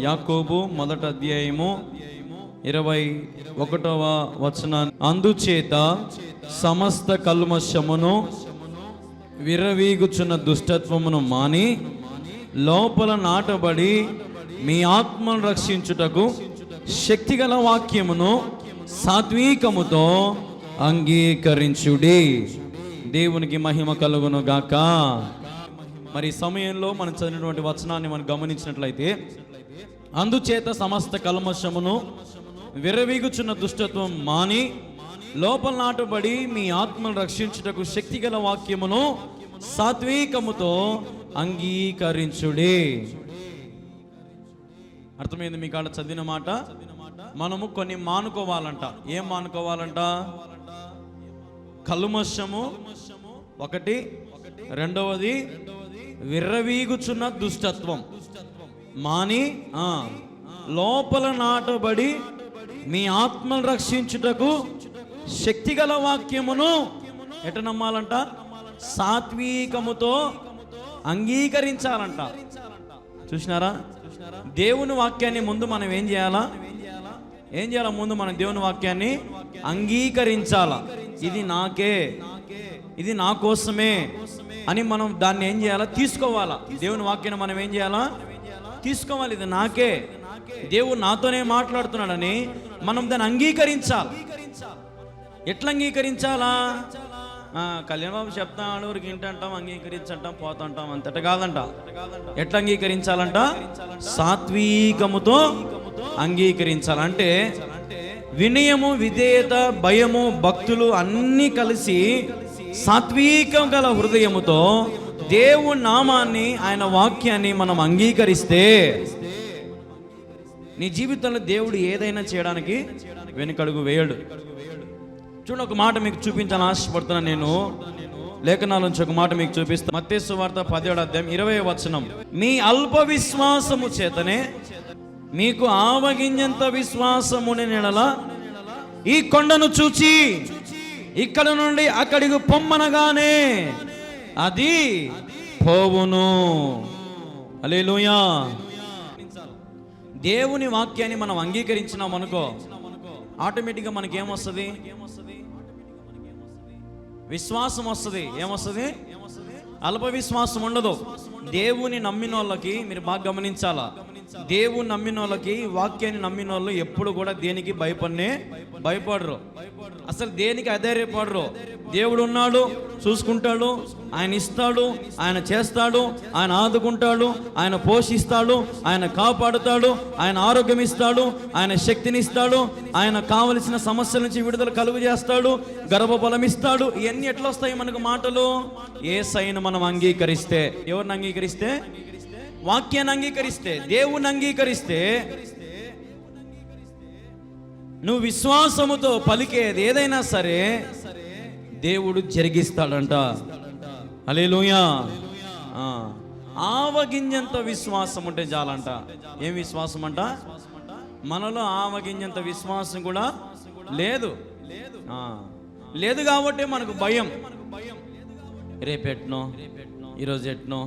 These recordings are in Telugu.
యాకోబు 1వ అధ్యాయము 21వ వచనాన్ని, అందుచేత సమస్త కల్మషమును విర్రవీగుచున్న దుష్టత్వమును మాని లోపల నాటబడి మీ ఆత్మను రక్షించుటకు శక్తిగల వాక్యమును సాత్వికముతో అంగీకరించుడి. దేవునికి మహిమ కలుగును గాక. మరి సమయంలో మనం చదివినటువంటి వచనాన్ని మనం గమనించినట్లయితే, అందుచేత సమస్త కల్మషమును విర్రవీగుచున్న దుష్టత్వం మాని లోపల నాటబడి మీ ఆత్మను రక్షించుటకు శక్తిగల వాక్యమును సాత్వికముతో అంగీకరించుడి. అర్థమైంది మీ కాడ చదివిన మాట? మనము కొన్ని మానుకోవాలంట. ఏం మానుకోవాలంట? కల్మషము ఒకటి, రెండవది విర్రవీగుచున్న దుష్టత్వం మాని లోపల నాటబడి మీ ఆత్మను రక్షించుటకు శక్తిగల వాక్యమును ఎట నమ్మాలంట? సాత్వికముతో అంగీకరించాలంట. చూసినారా? దేవుని వాక్యాన్ని ముందు మనం ఏం చేయాలా? ముందు మనం దేవుని వాక్యాన్ని అంగీకరించాలా. ఇది నాకే, ఇది నా కోసమే అని మనం దాన్ని ఏం చేయాలా? తీసుకోవాలా. దేవుని వాక్యాన్ని మనం ఏం చేయాలా? తీసుకోవాలి. ఇది నాకే, దేవుడు నాతోనే మాట్లాడుతున్నాడని మనం దాన్ని అంగీకరించాలి. ఎట్లా అంగీకరించాలా? కళ్యాణ్ బాబు చెప్తాడు, ఊరికి ఇంటంటాం, అంగీకరించంటాం, పోతుంటాం, అంతట కాదంట. ఎట్లా అంగీకరించాలంట? సాత్వికముతో అంగీకరించాలంటే వినయము, విధేయత, భయము, భక్తులు అన్నీ కలిసి సాత్వికం గల హృదయముతో దేవుని నామాన్ని, ఆయన వాక్యాన్ని మనం అంగీకరిస్తే నీ జీవితంలో దేవుడు ఏదైనా చేయడానికి వెనుకడుగు వేయడు. చూడండి, ఒక మాట మీకు చూపించాలని ఆశపడుతున్నాను. నేను లేఖనాల నుంచి ఒక మాట మీకు చూపిస్తాను. మత్తయి సువార్త 17వ అధ్యాయం 20వ వచనం, మీ అల్ప విశ్వాసము చేతనే మీకు ఆవగింజంత విశ్వాసముని నెడల ఈ కొండను చూచి ఇక్కడ నుండి అక్కడికి పొమ్మనగానే అది పోవును. హల్లెలూయా. దేవుని వాక్యాన్ని మనం అంగీకరించినాం అనుకో, ఆటోమేటిక్గా మనకి ఏమొస్తుంది? విశ్వాసం వస్తుంది. ఏమొస్తుంది? అల్ప విశ్వాసం ఉండదు. దేవుని నమ్మిన వాళ్ళకి మీరు బాగా గమనించాలా, దేవుని నమ్మిన వాళ్ళకి, వాక్యాన్ని నమ్మిన వాళ్ళు ఎప్పుడు కూడా దేనికి భయపడరు. అసలు దేనికి అధైర్యపడరు. దేవుడు ఉన్నాడు, చూసుకుంటాడు, ఆయన ఇస్తాడు, ఆయన చేస్తాడు, ఆయన ఆదుకుంటాడు, ఆయన పోషిస్తాడు, ఆయన కాపాడుతాడు, ఆయన ఆరోగ్యం ఇస్తాడు, ఆయన శక్తిని ఇస్తాడు, ఆయన కావలసిన సమస్యల నుంచి విడుదల కలుగు చేస్తాడు, గర్భఫలం ఇస్తాడు. ఇవన్నీ ఎట్లా వస్తాయి మనకు మాటలు? యేసయ్యను మనం అంగీకరిస్తే. ఎవరిని అంగీకరిస్తే? వాక్యాన్ని అంగీకరిస్తే, దేవుని అంగీకరిస్తే, నువ్వు విశ్వాసముతో పలికేది ఏదైనా సరే దేవుడు జరిగిస్తాడంట. హల్లెలూయా. ఆవగింజంత విశ్వాసం ఉంటే చాలంట. ఏం విశ్వాసం అంట? మనలో ఆవగింజంత విశ్వాసం కూడా లేదు. లేదు కాబట్టి మనకు భయం. రేపెట్నో, ఈరోజు ఎట్నో,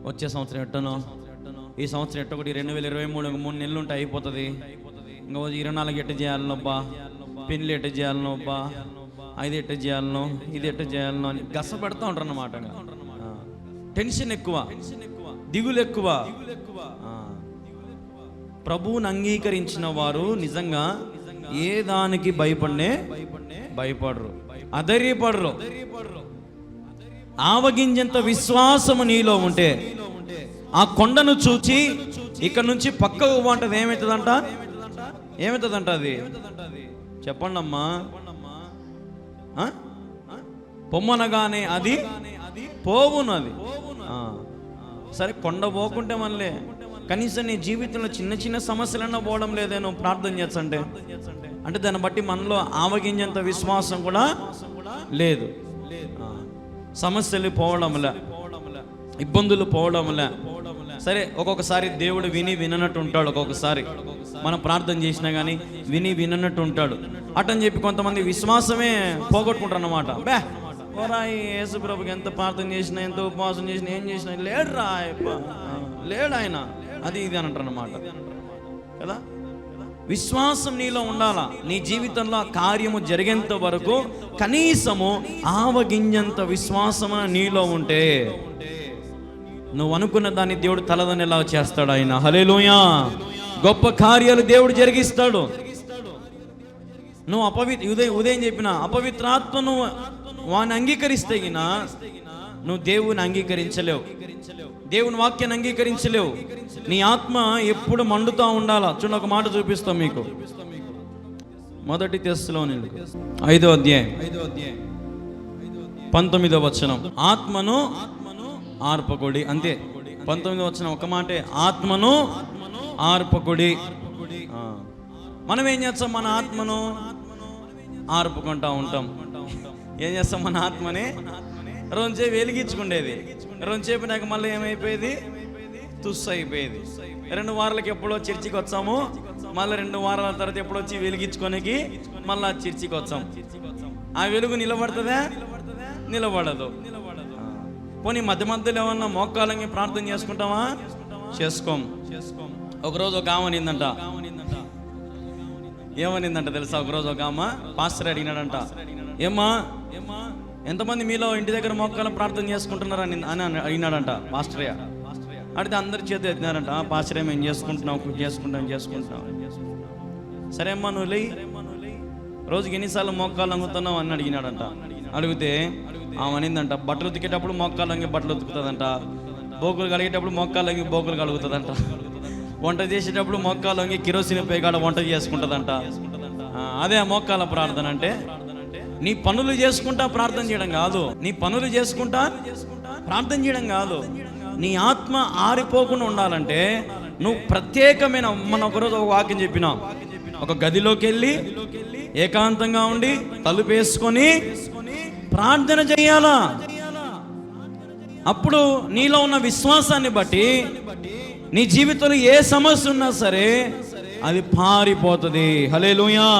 వచ్చే సంవత్సరం ఎట్టనో, ఈ సంవత్సరం ఎట్టొకటి 2023 3 నెలలు ఉంటే అయిపోతుంది. ఇంకా 24 ఎట్ట చేయాలనోబ్బా, పెళ్ళి ఎట్ట చేయాలనోబ్బా, అది ఎట్ట చేయాలనో, ఇది ఎట్ట చేయాలనో అని గస పెడతా ఉంటారు అన్నమాట. టెన్షన్ ఎక్కువ, దిగులు ఎక్కువ. ప్రభువుని అంగీకరించిన వారు నిజంగా ఏ దానికి భయపడరు, అధైర్యపడరు. ఆవగింజంత విశ్వాసము నీలో ఉంటే ఆ కొండను చూచి ఇక్కడ నుంచి పక్కకు పోంటది. ఏమవుతుందంట? అది చెప్పండి అమ్మా. పొమ్మనగానే అది పోవును. అది సరే, కొండ పోకుంటే మళ్ళీ కనీసం నీ జీవితంలో చిన్న చిన్న సమస్యలన్నా పోవడం లేదేనో ప్రార్థన చేస్తంటే, అంటే దాన్ని బట్టి మనలో ఆవగింజంత విశ్వాసం కూడా లేదు. సమస్యలు పోవడంలే, ఇబ్బందులు పోవడంలే. సరే, ఒక్కొక్కసారి దేవుడు విననట్టు ఉంటాడు. ఒక్కొక్కసారి మనం ప్రార్థన చేసినా కానీ విననట్టు ఉంటాడు. అటని చెప్పి కొంతమంది విశ్వాసమే పోగొట్టుకుంటారు అన్నమాట. యేసు ప్రభుకి ఎంత ప్రార్థన చేసినా, ఎంత ఉపవాసం చేసినా, ఏం చేసినా లేడు ఆయన అది ఇది అని అంటారు అన్నమాట కదా. విశ్వాసం నీలో ఉండాలా. నీ జీవితంలో ఆ కార్యము జరిగేంత వరకు కనీసము ఆవగింజంత విశ్వాసము నీలో ఉంటే నువ్వు అనుకున్న దాన్ని దేవుడు తలదనేలా చేస్తాడు ఆయన. హల్లెలూయా. గొప్ప కార్యాలు దేవుడు జరిగిస్తాడు. నువ్వు ఉదయం చెప్పిన అపవిత్రాత్మను వాడిని అంగీకరిస్తే గినా నువ్వు దేవుని అంగీకరించలేవు, దేవుని వాక్యాన్ని అంగీకరించలేవు. నీ ఆత్మ ఎప్పుడు మండుతా ఉండాలా. చూడండి, ఒక మాట చూపిస్తాం మీకు. 1 తెస్సలోనికీయులకు 5వ అధ్యాయం 19వ వచనం. ఆత్మను ఆర్పకుడి. అంతే, 19వ వచనం ఒక మాటే, ఆత్మను ఆర్పకుడి. మనం ఏం చేస్తాం? మన ఆత్మను ఆర్పుకుంటా ఉంటాం. ఏం చేస్తాం? మన ఆత్మని రోజుసేపు వెలిగించుకుండేది, రోజుసేపు నాకు మళ్ళీ ఏమైపోయేది? తుస్సు అయిపోయేది. 2 వారాలకి ఎప్పుడో చర్చికి వచ్చాము, మళ్ళీ 2 వారాల తర్వాత ఎప్పుడు వచ్చి వెలిగించుకోనికి మళ్ళీ చర్చికి వచ్చాం. ఆ వెలుగు నిలబడుతుందా? నిలబడదు. పోనీ మధ్య మధ్యలో ఏమన్నా మోకాలంగి ప్రార్థన చేసుకుంటామా? చేసుకోం. ఒకరోజు ఒక ఆమె నిందంట. ఏమనిందంట తెలుసా? ఒకరోజు ఒక ఆమె పాస్టర్ అడిగినాడంట, ఏమ్మా ఎంతమంది మీలో ఇంటి దగ్గర మోకాలం ప్రార్థన చేసుకుంటున్నారు అని అడిగినాడంట పాస్టర్య. అడిగితే అందరి చేతి ఎత్తినారంట. పాస్టర్ మేము చేసుకుంటున్నాం. సరే అమ్మా నువ్వు లేయి, రోజుకి ఎన్నిసార్లు మోకాలు అంగుతున్నావు అని అడిగినాడంట. అడిగితే ఆమె అనిందంట, బట్టలు ఉతికేటప్పుడు మోకాలు అంగి బట్టలు ఉతుకుతుందంట, బోకులు కడిగేటప్పుడు మోకాలు అంగి బోకులు కడుగుతుందంట, వంట చేసేటప్పుడు మోకాలు అంగి కిరోసిన్ పేగాడ వంట చేసుకుంటుందంట. అదే మోకాల ప్రార్థన అంటే. నీ పనులు చేసుకుంటా ప్రార్థన చేయడం కాదు, నీ పనులు చేసుకుంటా ప్రార్థన చేయడం కాదు. నీ ఆత్మ ఆరిపోకుండా ఉండాలంటే నువ్వు ప్రత్యేకమైన, మన ఒకరోజు ఒక వాక్యం చెప్పినా, ఒక గదిలోకి వెళ్ళి ఏకాంతంగా ఉండి తలుపు వేసుకొని ప్రార్థన చేయాలా. అప్పుడు నీలో ఉన్న విశ్వాసాన్ని బట్టి నీ జీవితంలో ఏ సమస్య ఉన్నా సరే అది పారిపోతుంది. హల్లెలూయా.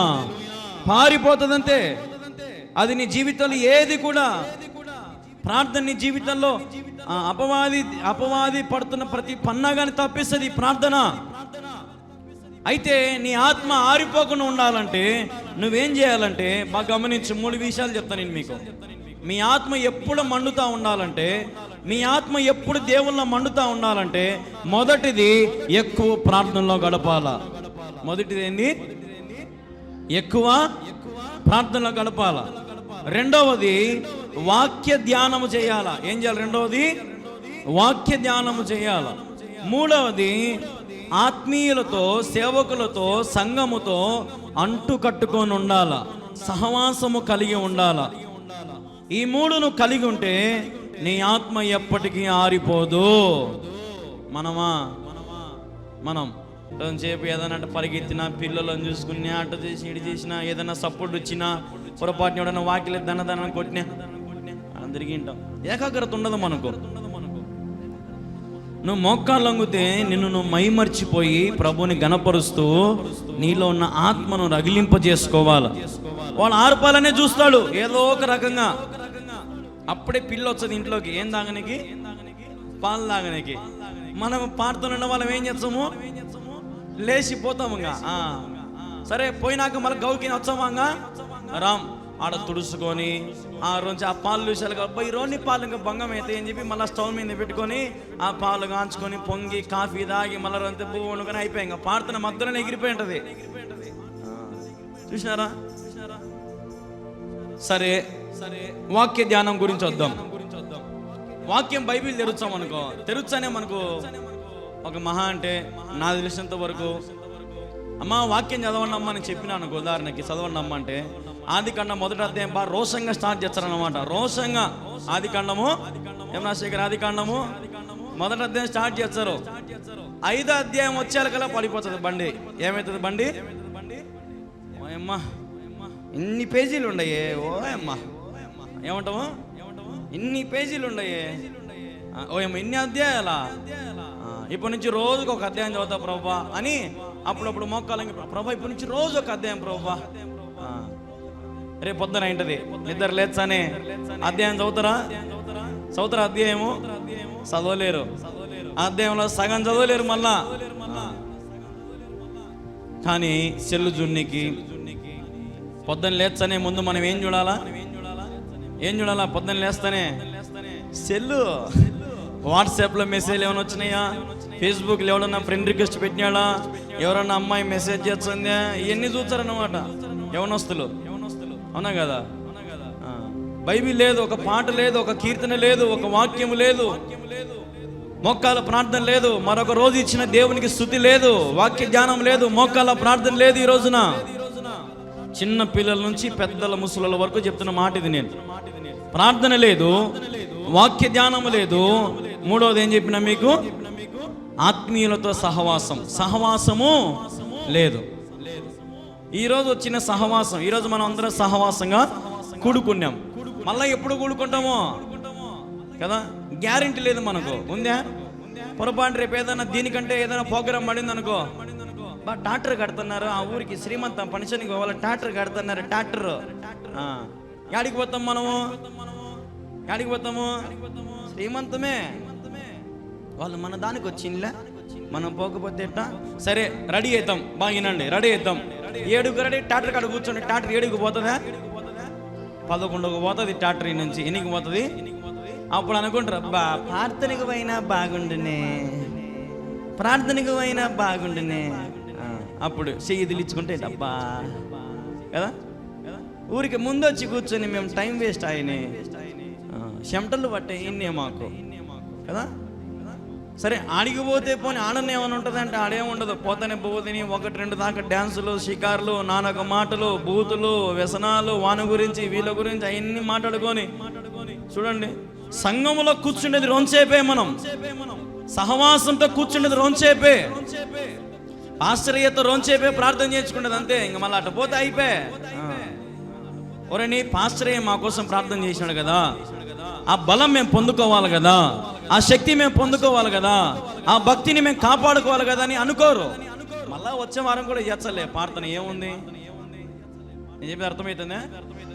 పారిపోతుంది అంతే. అది నీ జీవితంలో ఏది కూడా ప్రార్థన నీ జీవితంలో అపవాది పడుతున్న ప్రతి పన్నాగాని తప్పిస్తుంది ప్రార్థన. అయితే నీ ఆత్మ ఆరిపోకుండా ఉండాలంటే నువ్వేం చేయాలంటే బాగా గమనించు. 3 విషయాలు చెప్తాను నేను మీకు. మీ ఆత్మ ఎప్పుడు మండుతా ఉండాలంటే, మీ ఆత్మ ఎప్పుడు దేవుళ్ళ మండుతా ఉండాలంటే, మొదటిది ఎక్కువ ప్రార్థనలో గడపాల. మొదటిది ఏంది? ఎక్కువ ప్రార్థనలో గడపాల. రెండవది వాక్య ధ్యానము చేయాల. ఏం చేయాలి? రెండవది వాక్య ధ్యానము చేయాల. మూడవది ఆత్మీయులతో, సేవకులతో, సంఘముతో అంటు కట్టుకొని ఉండాల, సహవాసము కలిగి ఉండాల. ఈ 3 నువ్వు కలిగి ఉంటే నీ ఆత్మ ఎప్పటికీ ఆరిపోదు. మనం సేపు ఏదైనా పరిగెత్తినా, పిల్లలను చూసుకుని అటు చేసి ఇటు చేసినా, ఏదైనా సపోర్ట్ వచ్చినా, పొరపాటున ఎవడన్నా వాకిలి దన్న కొట్టినా అందరికీ వింటాం. ఏకాగ్రత ఉండదు మనకు. నువ్వు మోకాళ్ళు లొంగితే నిన్ను నువ్వు మైమర్చిపోయి ప్రభుని గణపరుస్తూ నీలో ఉన్న ఆత్మను రగిలింపజేసుకోవాలి. వాడు ఆర్పాలనే చూస్తాడు ఏదో ఒక రకంగా. అప్పుడే పిల్ల వచ్చేది ఇంట్లోకి. ఏం తాగనికి? పాలు తాగనికి. మనం పాడుతున్న వాళ్ళం ఏం చేస్తాము? లేచిపోతాము. సరే పోయినాక మళ్ళీ గౌకి వచ్చామాగా రామ్ ఆడ తుడుచుకొని ఆ రోజు ఆ పాలు చూసారు అబ్బాయి రోని పాలు ఇంకా భంగం అయితే అని చెప్పి మళ్ళీ స్టవ్ మీద పెట్టుకొని ఆ పాలు కాంచుకొని పొంగి కాఫీ తాగి మళ్ళీ రంత పువ్వు వండుకొని అయిపోయి ఇంకా పాడుతున్న మధ్యలోనే ఎగిరిపోయి ఉంటుంది. చూసినారా? సరే వాక్య ధ్యానం గురించి వద్దాం. వాక్యం బైబిల్ తెరుచాం అనుకో, తెరుచానే మనకు ఒక మహా అంటే నాకు తెలిసినంత వరకు అమ్మ వాక్యం చదవండి అమ్మ అని చెప్పినాను. ఉదాహరణకి చదవండి అమ్మ అంటే ఆదికాండం 1వ అధ్యాయం బాగా రోషంగా స్టార్ట్ చేస్తారనమాట. రోషంగా ఆదికాండము యమునాశేఖర్ ఆదికాండము 1వ అధ్యాయం స్టార్ట్ చేస్తారు. 5వ అధ్యాయం వచ్చేకల్లా పడిపోతుంది బండి. ఏమవుతుంది బండి? ఓయమ్మా ఇన్ని పేజీలు ఉండయే, ఓయమ్మా ఏమంటాము ఇన్ని పేజీలు ఉండయే, ఓయమ్మ ఇన్ని అధ్యాయాలా, ఇప్పటి నుంచి రోజుకు ఒక అధ్యాయం చదువుతా ప్రభా అని అప్పుడప్పుడు మోకాలంగి ప్రభా ఇప్పటి నుంచి రోజు ఒక అధ్యాయం ప్రభా. రేపు పొద్దున ఏంటది నిద్ర లేచానే అధ్యాయం చదువుతారా? అధ్యాయము చదవలేరు. అధ్యాయంలో సగం చదవలేరు. మళ్ళా కానీ సెల్లు జున్నికి పొద్దున్న లేస్తనే ముందు మనం ఏం చూడాలా? పొద్దున్న లేస్తానే సెల్లు. వాట్సాప్లో మెసేజ్ ఏమైనా వచ్చినాయా? ఫేస్బుక్లో ఎవడన్నా ఫ్రెండ్ రిక్వెస్ట్ పెట్టినాడా? ఎవరన్నా అమ్మాయి మెసేజ్ చేస్తుందా? ఇవన్నీ చూస్తారన్నమాట యవనస్తులు. అవునా కదా? బైబిల్ లేదు, ఒక పాట లేదు, ఒక కీర్తన లేదు, ఒక వాక్యం లేదు, మోకాల ప్రార్థన లేదు, మరొక రోజు ఇచ్చిన దేవునికి స్తుతి లేదు, వాక్య ధ్యానం లేదు, మోకాల ప్రార్థన లేదు. ఈ రోజున చిన్న పిల్లల నుంచి పెద్దల ముసలుల వరకు చెప్తున్న మాట ఇది. నేను ప్రార్థన లేదు, వాక్య ధ్యానము లేదు. మూడవది ఏం చెప్పినా మీకు? ఆత్మీయులతో సహవాసము లేదు. ఈరోజు వచ్చిన సహవాసం, ఈరోజు మనం అందరం సహవాసంగా కూడుకున్నాం. మళ్ళీ ఎప్పుడు కూడుకుంటామో కదా గ్యారెంటీ లేదు మనకు. ఉందా? పొరపాటు రేపు ఏదైనా దీనికంటే ఏదైనా ప్రోగ్రాం పడింది అనుకో, ట్రాక్టర్ కడుతున్నారు, ఆ ఊరికి శ్రీమంతం ఫంక్షన్కి పోవాలి, ట్రాక్టర్ కడుతున్నారు. ట్రాక్టర్ యాడికి పోతాం మనము? శ్రీమంతమే. వాళ్ళు మన దానికి వచ్చిందిలే, మనం పోకపోతే ఎట్టా? సరే రెడీ అవుతాం, బాగినండి, రెడీ అవుతాం. 7కు రెడీ, ట్రాక్టర్ కాడ కూర్చోండి. ట్రాక్టర్ 7కు పోతుందా? 11కు పోతుంది. ట్రాక్టర్ నుంచి 8కి పోతుంది. అప్పుడు అనుకుంటారు, అబ్బా ప్రార్థనకు పోయినా బాగుండునే. అప్పుడు చెయ్యి ఇచ్చుకుంటే అబ్బా కదా. ఊరికి ముందు వచ్చి కూర్చొని మేము టైం వేస్ట్ ఆయనే, చెమటలు పట్టే ఇన్నే మాకు కదా. సరే ఆడిగిపోతే పోనీ ఆడనే ఏమైనా ఉంటుంది అంటే ఆడేముండదు. పోతేనే పోతేని 1-2 దాకా డ్యాన్సులు, షికార్లు, నానక మాటలు, బూతులు, వ్యసనాలు, వాని గురించి వీళ్ళ గురించి అవన్నీ మాట్లాడుకొని చూడండి. సంఘములో కూర్చుండేది రోంచేపే, మనం సహవాసంతో కూర్చుండేది రోంచేపే, ఆశ్చర్యతో రోంచేపే ప్రార్థన చేసుకునేది అంతే. ఇంక మళ్ళీ అటు పోతే అయిపోయి. ఒరేని పాస్టరయ్య మా కోసం ప్రార్థన చేసినాడు కదా, ఆ బలం మేము పొందుకోవాలి కదా, ఆ శక్తి మేము పొందుకోవాలి కదా, ఆ భక్తిని మేము కాపాడుకోవాలి కదా అని అనుకోరు. మళ్ళా వచ్చే వారం కూడా చేస్తలే ప్రార్థన. ఏముంది నేను చెప్పి అర్థమవుతుందా?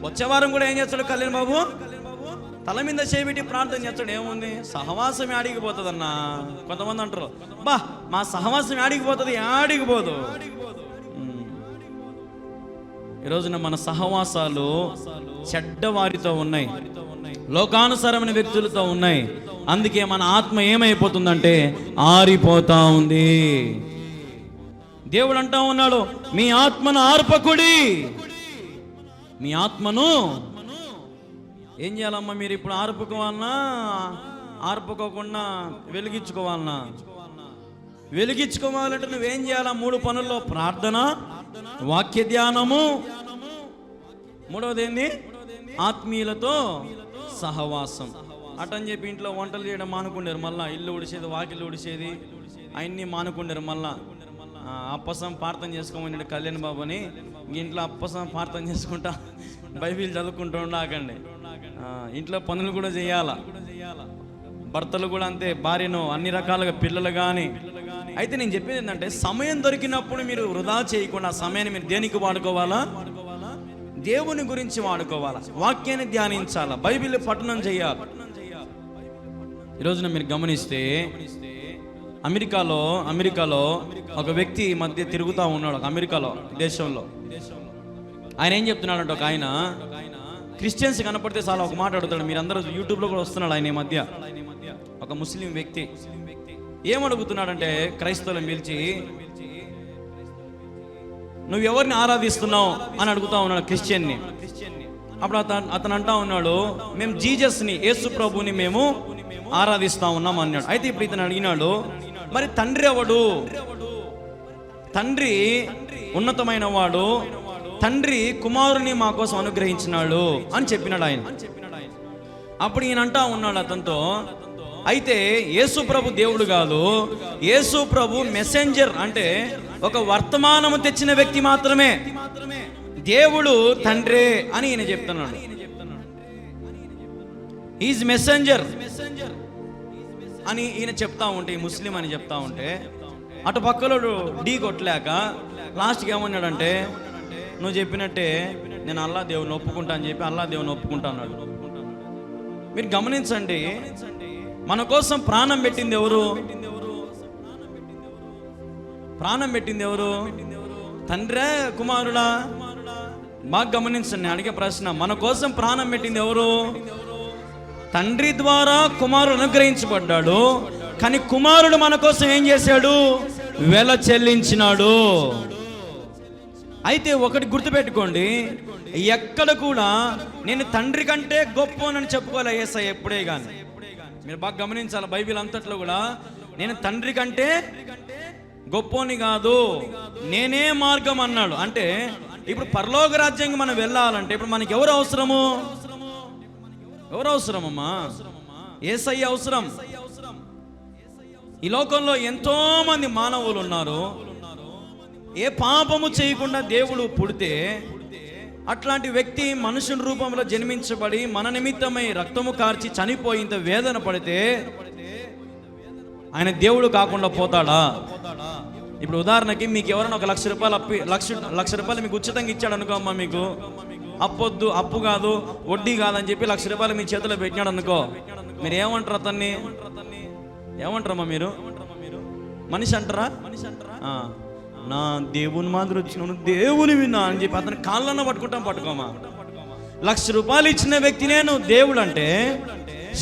వచ్చే వారం కూడా ఏం చేస్తాడు కళ్యాణ్ బాబు? తల మీద చేపెట్టి ప్రార్థన చేస్తాడు. ఏముంది? సహవాసం ఆడిగిపోతుంది అన్న. కొంతమంది అంటారు, బా మా సహవాసం ఆడిగిపోతుంది. ఆడిగిపోదు. ఈరోజున మన సహవాసాలు చెడ్డవారితో ఉన్నాయి, లోకానుసారమైన వ్యక్తులతో ఉన్నాయి. అందుకే మన ఆత్మ ఏమైపోతుందంటే ఆరిపోతా ఉంది. దేవుడు అంటా ఉన్నాడు, మీ ఆత్మను ఆర్పకుడి. మీ ఆత్మను ఏం చేయాలమ్మా? మీరు ఇప్పుడు ఆర్పుకోవాలన్నా ఆర్పుకోకుండా వెలిగించుకోవాలన్నా? వెలిగించుకోవాలంటే నువ్వేం చేయాలా? 3 పనుల్లో ప్రార్థన, వాక్య ధ్యానము, మూడవది ఏంది? ఆత్మీయులతో సహవాసం. అటని చెప్పి ఇంట్లో వంటలు చేయడం మానుకుండారు. మళ్ళా ఇల్లు ఉడిసేది, వాకిళ్ళు ఉడిసేది అవన్నీ మానుకుండారు. మళ్ళా అప్పసం ప్రార్థన చేసుకోమన్నాడు కళ్యాణ్ బాబుని. ఇంట్లో అప్పసం ప్రార్థన చేసుకుంటా బైబిల్ చదువుకుంటూ ఉండకండి. ఇంట్లో పనులు కూడా చేయాలా. భర్తలు కూడా అంతే, భార్యను అన్ని రకాలుగా, పిల్లలు కానీ. అయితే నేను చెప్పేది ఏంటంటే, సమయం దొరికినప్పుడు మీరు వృధా చేయకుండా సమయాన్ని మీరు దేనికి వాడుకోవాలా? దేవుని గురించి వాడుకోవాలా, వాక్యాన్ని ధ్యానించాలా, బైబిల్ పఠనం చేయాలి. ఈరోజున మీరు గమనిస్తే అమెరికాలో ఒక వ్యక్తి మధ్య తిరుగుతూ ఉన్నాడు. అమెరికాలో దేశంలో ఆయన ఏం చెప్తున్నాడంటే, ఒక ఆయన క్రిస్టియన్స్ కనపడితే చాలా ఒక మాట అడుగుతాడు. మీరందరూ యూట్యూబ్లో కూడా వస్తున్నాడు ఆయన. ఈ మధ్య ఒక ముస్లిం వ్యక్తి ఏమడుగుతున్నాడంటే, క్రైస్తవులను పిలిచి, నువ్వు ఎవరిని ఆరాధిస్తున్నావు అని అడుగుతా ఉన్నాడు క్రిస్టియన్ని. అప్పుడు అతను అంటా ఉన్నాడు, మేము జీసస్ని, యేసు ప్రభుని మేము ఆరాధిస్తా ఉన్నాం అన్నాడు. అయితే ఇప్పుడు ఇతను అడిగినాడు, మరి తండ్రి ఎవడు? తండ్రి ఉన్నతమైన వాడు, తండ్రి కుమారుని మా కోసం అనుగ్రహించినాడు అని చెప్పినాడు ఆయన. అప్పుడు ఈయన అంటా ఉన్నాడు అతనితో, అయితే యేసు ప్రభు దేవుడు కాదు, యేసు ప్రభు మెసెంజర్, అంటే ఒక వర్తమానము తెచ్చిన వ్యక్తి మాత్రమే. దేవుడు తండ్రే అని ఈయన చెప్తున్నాడు. ఈజ్ మెసెంజర్ అని ఈయన చెప్తా ఉంటే, ఈ ముస్లిం అని చెప్తా ఉంటే, అటు పక్కలో ఢీ కొట్టలేక లాస్ట్కి ఏమన్నాడంటే, నువ్వు చెప్పినట్టే నేను అల్లా దేవుని ఒప్పుకుంటా అని చెప్పి అల్లా దేవుని ఒప్పుకుంటా అన్నాడు. మీరు గమనించండి, మన కోసం ప్రాణం పెట్టింది ఎవరు? ప్రాణం పెట్టింది ఎవరు? తండ్రే కుమారుడా? బాగా గమనించండి, నేను అడిగే ప్రశ్న. మన కోసం ప్రాణం పెట్టింది ఎవరు? తండ్రి ద్వారా కుమారుడు అనుగ్రహించబడ్డాడు, కానీ కుమారుడు మన కోసం ఏం చేశాడు? వెల చెల్లించినాడు. అయితే ఒకటి గుర్తుపెట్టుకోండి, ఎక్కడ కూడా నేను తండ్రి కంటే గొప్పనని చెప్పుకోలే యేసయ్య ఎప్పుడే కానీ. మీరు బాగా గమనించాలి, బైబిల్ అంతట్లో కూడా నేను తండ్రి కంటే గొప్పోని కాదు, నేనే మార్గం అన్నాడు. అంటే ఇప్పుడు పరలోక రాజ్యానికి మనం వెళ్ళాలంటే ఇప్పుడు మనకి ఎవరు అవసరము? ఎవరు అవసరమమ్మా? యేసయ్య అవసరం. ఈ లోకంలో ఎంతో మంది మానవులు ఉన్నారు, ఏ పాపము చేయకుండా దేవుడు పుడితే అట్లాంటి వ్యక్తి మనుషుని రూపంలో జన్మించబడి మన నిమిత్తమై రక్తము కార్చి చనిపోయి ఇంత వేదన పడితే ఆయన దేవుడు కాకుండా పోతాడా? ఇప్పుడు ఉదాహరణకి మీకు ఎవరైనా ఒక లక్ష రూపాయలు మీకు ఉచితంగా ఇచ్చాడు అనుకో అమ్మా, మీకు అప్పొద్దు, అప్పు కాదు, వడ్డీ కాదని చెప్పి ₹1,00,000 మీ చేతిలో పెట్టినాడు అనుకో, మీరు ఏమంటారు? అతన్ని ఏమంటారమ్మా మీరు? మనిషి అంటారా? నా దేవుని మాదిరి వచ్చిన దేవుని విన్నా అని చెప్పి అతని కాళ్ళన్న పట్టుకోమా. ₹1,00,000 ఇచ్చిన వ్యక్తినే నువ్వు దేవుడు అంటే,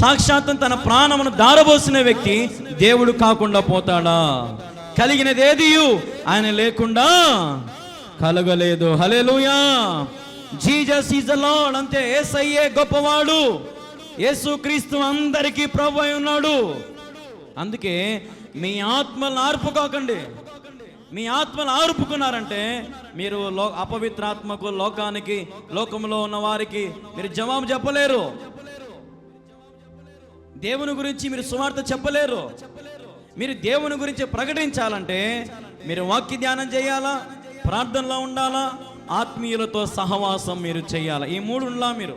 సాక్షాత్తు తన ప్రాణమును దారబోసిన వ్యక్తి దేవుడు కాకుండా పోతాడా? కలిగినది ఏదియు ఆయన లేకుండా కలగలేదు. హల్లెలూయా, జీసస్ ఈజ్ ద లార్డ్. అంతే, యేసయ్యే గొప్పవాడు, యేసుక్రీస్తు అందరికీ ప్రభు అయి ఉన్నాడు. అందుకే మీ ఆత్మలను ఆర్పుకోకండి. మీ ఆత్మలు ఆర్పుకున్నారంటే మీరు అపవిత్రాత్మకు, లోకానికి, లోకంలో ఉన్న వారికి మీరు జవాబు చెప్పలేరు. దేవుని గురించి మీరు సువార్త చెప్పలేరు. మీరు దేవుని గురించి ప్రకటించాలంటే మీరు వాక్య ధ్యానం చేయాలా, ప్రార్థనలో ఉండాలా, ఆత్మీయులతో సహవాసం మీరు చేయాలా. ఈ మూడు ఉండాలా మీరు.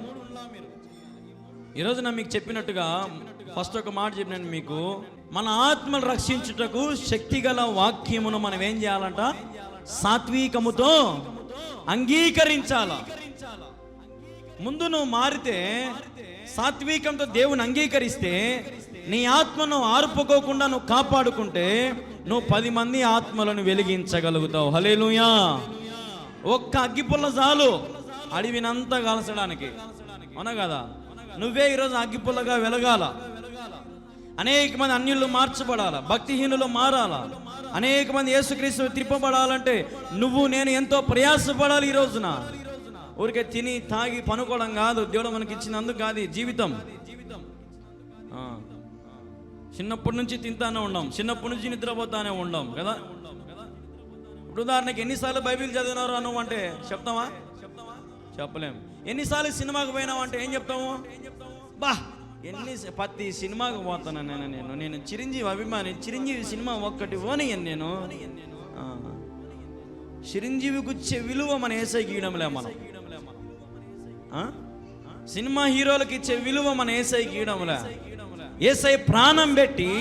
ఈరోజు నేను మీకు చెప్పినట్టుగా ఫస్ట్ ఒక మాట చెప్పినాను మీకు, మన ఆత్మను రక్షించుటకు శక్తిగల వాక్యమును మనం ఏం చేయాలంట? సాత్వికముతో అంగీకరించాల. ముందు నువ్వు మారితే, సాత్వికంతో దేవుని అంగీకరిస్తే, నీ ఆత్మను ఆర్పుకోకుండా నువ్వు కాపాడుకుంటే నువ్వు 10 మంది ఆత్మలను వెలిగించగలుగుతావు. హల్లెలూయా. ఒక్క అగ్గిపుల్ల చాలు అడవినంతా కాల్చడానికి, అవునా కదా? నువ్వే ఈరోజు అగ్గిపుల్లగా వెలగాల. అనేక మంది అన్యులు మార్చబడాల, భక్తిహీనులు మారాల, అనేక మంది యేసుక్రీస్తు త్రిప్పబడాలంటే నువ్వు నేను ఎంతో ప్రయాసపడాలి. ఈ రోజున ఊరికే తిని తాగి పనుకోవడం కాదు, దేవుడు మనకి ఇచ్చినందుకు కాదు జీవితం. చిన్నప్పటి నుంచి తింటానే ఉండం, చిన్నప్పటి నుంచి నిద్రపోతానే ఉండం కదా. ఇప్పుడు ఉదాహరణకి ఎన్నిసార్లు బైబిల్ చదివినారు అను అంటే చెప్తామా? చెప్పలేము. ఎన్నిసార్లు సినిమాకి పోయినావు అంటే ఏం చెప్తాము? ప్రతి సినిమాకి పోతాను నేను చిరంజీవి అభిమాని, చిరంజీవి సినిమా ఒక్కటి పోనీయను నేను. చిరంజీవికి వచ్చే విలువ మన యేసయ్యకి ఇవ్వడంలే మనం. సినిమా హీరోలకు ఇచ్చే విలువ మన యేసయ్యకి ఇవ్వడంలే. యేసయ్య ప్రాణం పెట్టి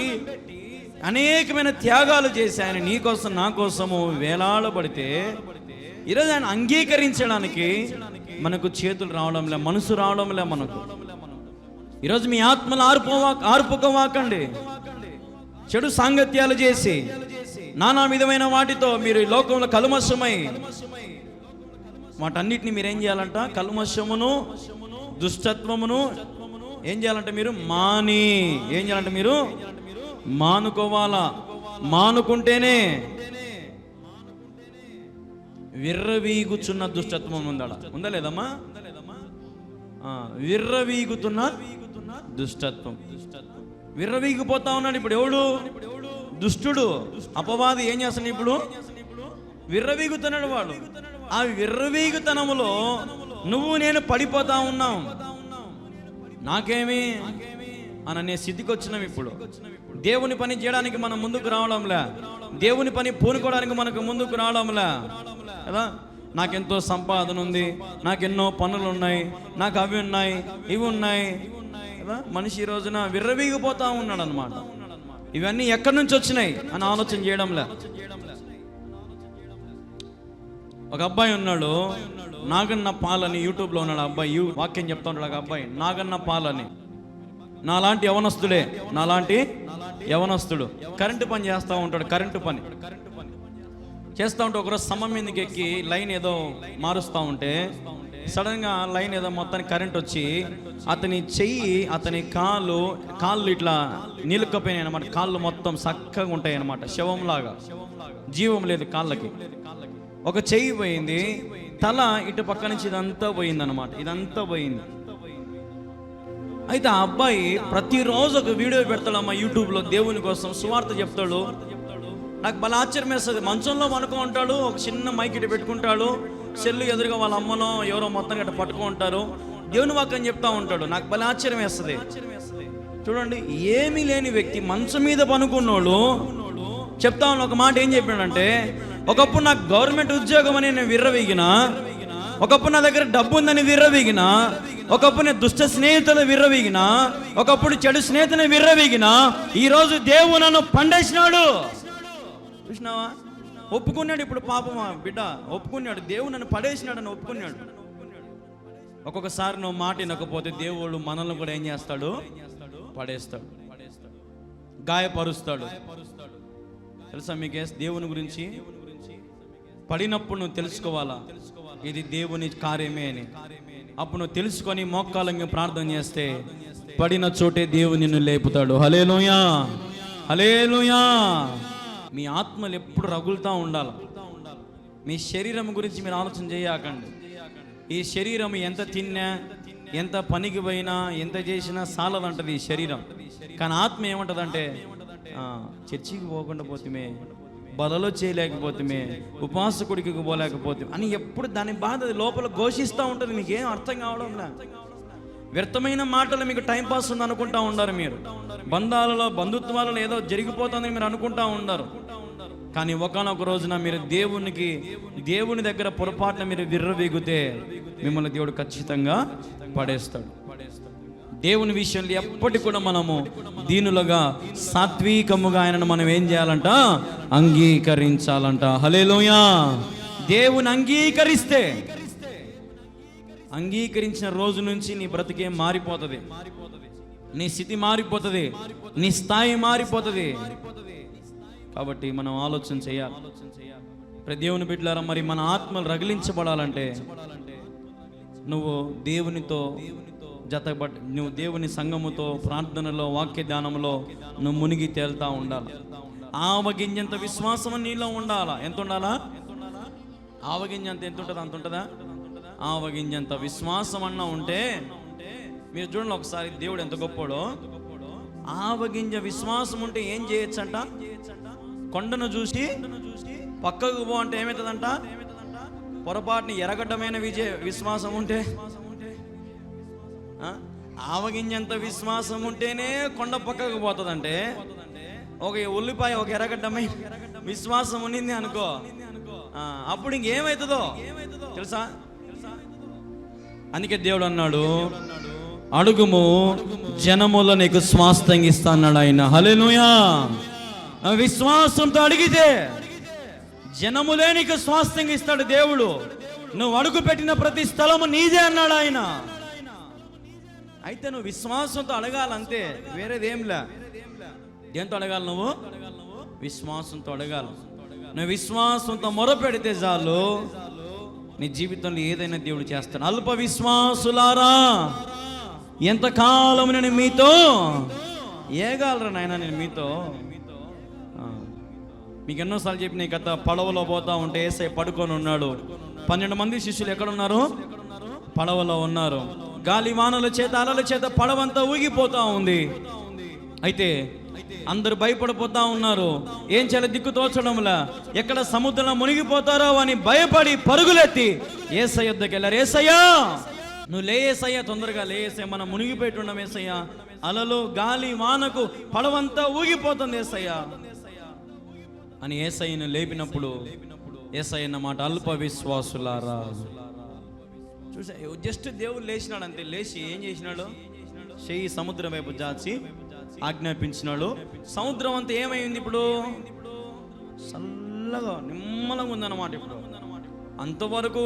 అనేకమైన త్యాగాలు చేసి ఆయన నీ కోసం నా కోసము వేలాడబడితే ఈరోజు ఆయన అంగీకరించడానికి మనకు చేతులు రావడంలే, మనసు రావడంలే మనకు. ఈరోజు మీ ఆత్మలు ఆర్పుకోవాకండి. చెడు సాంగత్యాలు చేసి నానా విధమైన వాటితో మీరు ఈ లోకంలో కల్మషమై వాటన్నిటిని మీరేం చేయాలంట? కల్మషమును, దుష్టత్వమును ఏం చేయాలంటే మీరు ఏం చేయాలంటే మీరు మానుకోవాలా. మానుకుంటేనే విర్రవీగుచున్న దుష్టత్వం ఉందా లేదమ్మా? విర్రవీగుతున్న దుష్టత్వం, విర్రవీగిపోతా ఉన్నాడు ఇప్పుడు. ఎవడు? దుష్టుడు, అపవాది ఏం చేస్తాడు ఇప్పుడు? విర్రవీగుతున్నాడు వాడు. ఆ విర్రవీగుతనములో నువ్వు నేను పడిపోతా ఉన్నాం. నాకేమి అనే స్థితికి వచ్చినాం ఇప్పుడు. దేవుని పని చేయడానికి మనం ముందుకు రావడంలే, దేవుని పని పూనుకోవడానికి మనకు ముందుకు రావడంలే కదా. నాకెంతో సంపాదన ఉంది, నాకెన్నో పనులు ఉన్నాయి, నాకు అవి ఉన్నాయి, ఇవి ఉన్నాయి కదా. మనిషి ఈ రోజున విర్రవీగిపోతా ఉన్నాడు అనమాట. ఇవన్నీ ఎక్కడి నుంచి వచ్చినాయి అని ఆలోచన చేయడంలే. ఒక అబ్బాయి ఉన్నాడు, నాగన్న పాలని, యూట్యూబ్లో ఉన్నాడు అబ్బాయి, వాక్యం చెప్తా ఉన్నాడు. ఒక అబ్బాయి నాగన్న పాలని, నాలాంటి యవనస్తుడు కరెంటు పని చేస్తూ ఉంటాడు. కరెంటు పని చేస్తూ ఉంటే ఒకరోజు స్తంభం మీదకి ఎక్కి లైన్ ఏదో మారుస్తూ ఉంటే సడన్గా లైన్ ఏదో మొత్తానికి కరెంట్ వచ్చి అతని చెయ్యి, అతని కాళ్ళు ఇట్లా నిలుక్కపోయినాయి అనమాట. కాళ్ళు మొత్తం చక్కగా ఉంటాయి అనమాట, శవంలాగా, జీవం లేదు కాళ్ళకి. ఒక చెయ్యి పోయింది, తల ఇటు పక్క నుంచి ఇదంతా పోయింది అనమాట, ఇదంతా పోయింది. అయితే ఆ అబ్బాయి ప్రతిరోజు ఒక వీడియో పెడతాడమ్మా యూట్యూబ్లో, దేవుని కోసం సువార్త చెప్తాడు. నాకు బల ఆశ్చర్యం వేస్తుంది. మంచంలో పనుకో ఉంటాడు, ఒక చిన్న మైక్ ఇటు పెట్టుకుంటాడు, సెల్లు ఎదురుగా వాళ్ళ అమ్మనో ఎవరో మొత్తం గట్ట పట్టుకుంటారు, దేవుని వాక్యం చెప్తా ఉంటాడు. నాకు బల ఆశ్చర్యం వేస్తుంది. చూడండి, ఏమీ లేని వ్యక్తి మంచం మీద పనుకున్నోడు చెప్తా ఉన్న ఒక మాట ఏం చెప్పాడంటే, ఒకప్పుడు నాకు గవర్నమెంట్ ఉద్యోగం అని నేను విర్రవీగిన, ఒకప్పుడు నా దగ్గర డబ్బు ఉందని విర్రవీగిన, ఒకప్పుడు నేను దుష్ట స్నేహితులు విర్రవీగిన, ఒకప్పుడు చెడు స్నేహితుని విర్రవీగిన, ఈరోజు దేవుడు నన్ను పండేసినాడు. చూసినావా? ఒప్పుకున్నాడు. ఇప్పుడు పాపమా బిడ్డ ఒప్పుకున్నాడు, దేవుడు నన్ను పడేసినాడు అని ఒప్పుకున్నాడు. ఒక్కొక్కసారి నువ్వు మాట వినకపోతే దేవుడు మనల్ని కూడా ఏం చేస్తాడు? పడేస్తాడు, గాయపరుస్తాడు. తెలుసా మీకే దేవుని గురించి? పడినప్పుడు నువ్వు తెలుసుకోవాలా ఇది దేవుని కార్యమే అని. అప్పుడు నువ్వు తెలుసుకొని మోకాళ్ళంగా ప్రార్థన చేస్తే పడిన చోటే దేవుని నిన్ను లేపుతాడు. హల్లెలూయా, హల్లెలూయా. మీ ఆత్మలు ఎప్పుడు రగులుతూ ఉండాలి. మీ శరీరం గురించి మీరు ఆలోచన చేయకండి. ఈ శరీరం ఎంత తిన్నా, ఎంత పనికి పోయినా, ఎంత చేసినా సాలదంటది ఈ శరీరం. కానీ ఆత్మ ఏమంటదంటే, చర్చికి పోకుండా పోతుమే, బలలో చేయలేకపోతుమే, ఉపాసకుడికి పోలేకపోతే అని ఎప్పుడు దాని బాధ లోపల ఘోషిస్తూ ఉంటుంది. మీకేం అర్థం కావడంలా. వ్యర్థమైన మాటలు మీకు టైంపాస్ ఉంది అనుకుంటా ఉండారు మీరు. బంధాలలో, బంధుత్వాలలో ఏదో జరిగిపోతుందని మీరు అనుకుంటా ఉండారు. కానీ ఒకనొక రోజున మీరు దేవుని దగ్గర పొరపాటున మీరు విర్రవీగితే మిమ్మల్ని దేవుడు ఖచ్చితంగా పడేస్తాడు. దేవుని విషయంలో ఎప్పటికి కూడా మనము దీనులుగా, సాత్వికముగా ఆయనను మనం ఏం చేయాలంట? అంగీకరించాలంట. హల్లెలూయా. దేవుని అంగీకరించిన రోజు నుంచి నీ బ్రతికే మారిపోతుంది, నీ స్థితి మారిపోతుంది, నీ స్థాయి మారిపోతుంది. కాబట్టి మనం ఆలోచన చేయాలి. ప్రతి దేవుని బిడ్డలారా, మరి మన ఆత్మలు రగిలించబడాలంటే నువ్వు దేవునితో జతబడి, నువ్వు దేవుని సంఘముతో, ప్రార్థనలో, వాక్య ధ్యానంలో నువ్వు మునిగి తేలుతా ఉండాలి. ఆవగింజంత విశ్వాసం నీలో ఉండాలా. ఎంత ఉండాలా? ఆవగింజంత ఎంత ఉంటుందా అంత ఉంటుందా? ఆవగింజంత విశ్వాసం అన్నా ఉంటే, మీరు చూడండి ఒకసారి దేవుడు ఎంత గొప్పోడో. ఆవగింజ విశ్వాసం ఉంటే ఏం చేయొచ్చంట? కొండను చూసి పక్కకు పో అంటే ఏమవుతుందంట? పొరపాటుని ఎరగడ్డమైన విశ్వాసం ఉంటే, ఆవగింజంత విశ్వాసం ఉంటేనే కొండ పక్కకు పోతుందంటే, ఒక ఉల్లిపాయ, ఒక ఎర్రగడ్డమైన విశ్వాసం ఉండింది అనుకో, అప్పుడు ఇంకేమవుతుందో తెలుసా? అందుకే దేవుడు అన్నాడు, అడుగుము జనములో నీకు స్వాస్థ్యం ఇస్తా అన్నాడు ఆయన. హల్లెలూయా. విశ్వాసంతో అడిగితే జనములే నీకు స్వాస్థ్యం ఇస్తాడు దేవుడు. నువ్వు అడుగు పెట్టిన ప్రతి స్థలము నీదే అన్నాడు ఆయన. అయితే నువ్వు విశ్వాసంతో అడగాలంతే, వేరేదేంలే. దేంతో అడగాలి? నువ్వు విశ్వాసంతో అడగాలి. నువ్వు విశ్వాసంతో మొరపెడితే చాలు, నీ జీవితంలో ఏదైనా దేవుడు చేస్తాడు. అల్ప విశ్వాసులారా, ఎంతకాలం నేను మీతో ఏగాలరా నాయన, నేను మీతో. మీకు ఎన్నోసార్లు చెప్పిన కథ. పడవలో పోతా ఉంటే యేసయ్య పడుకొని ఉన్నాడు. 12 మంది శిష్యులు ఎక్కడున్నారు? పడవలో ఉన్నారు. గాలి వానల చేత, అలల చేత పడవంతా ఊగిపోతా ఉంది. అయితే అందరు భయపడిపోతా ఉన్నారు. ఏం చేయాలి దిక్కు తోచడంలా, ఎక్కడ సముద్రంలో మునిగిపోతారో అని భయపడి పరుగులెత్తి యేసయ్య యొద్దకు వెళ్ళారు. యేసయ్యా, నువ్వు లేయేసయ్యా, తొందరగా లేయేసయ్యా, మనం మునిగిపోయిట్టున్నాం యేసయ్యా, అలలు, గాలి, వానకు పడవంతా ఊగిపోతుంది యేసయ్యా అని యేసయ్యను లేపినప్పుడు యేసయ్య అన్నమాట, అల్ప విశ్వాసులారా. చూసా, జస్ట్ దేవుడు లేచినాడు అంతే. లేచి ఏం చేసినాడు? చెయ్యి సముద్రం వైపు జాచి ఆజ్ఞాపించినాడు. సముద్రం అంతా ఏమైంది? ఇప్పుడు చల్లగా నిమ్మలంగా ఉందన్నమాట. ఇప్పుడు అంతవరకు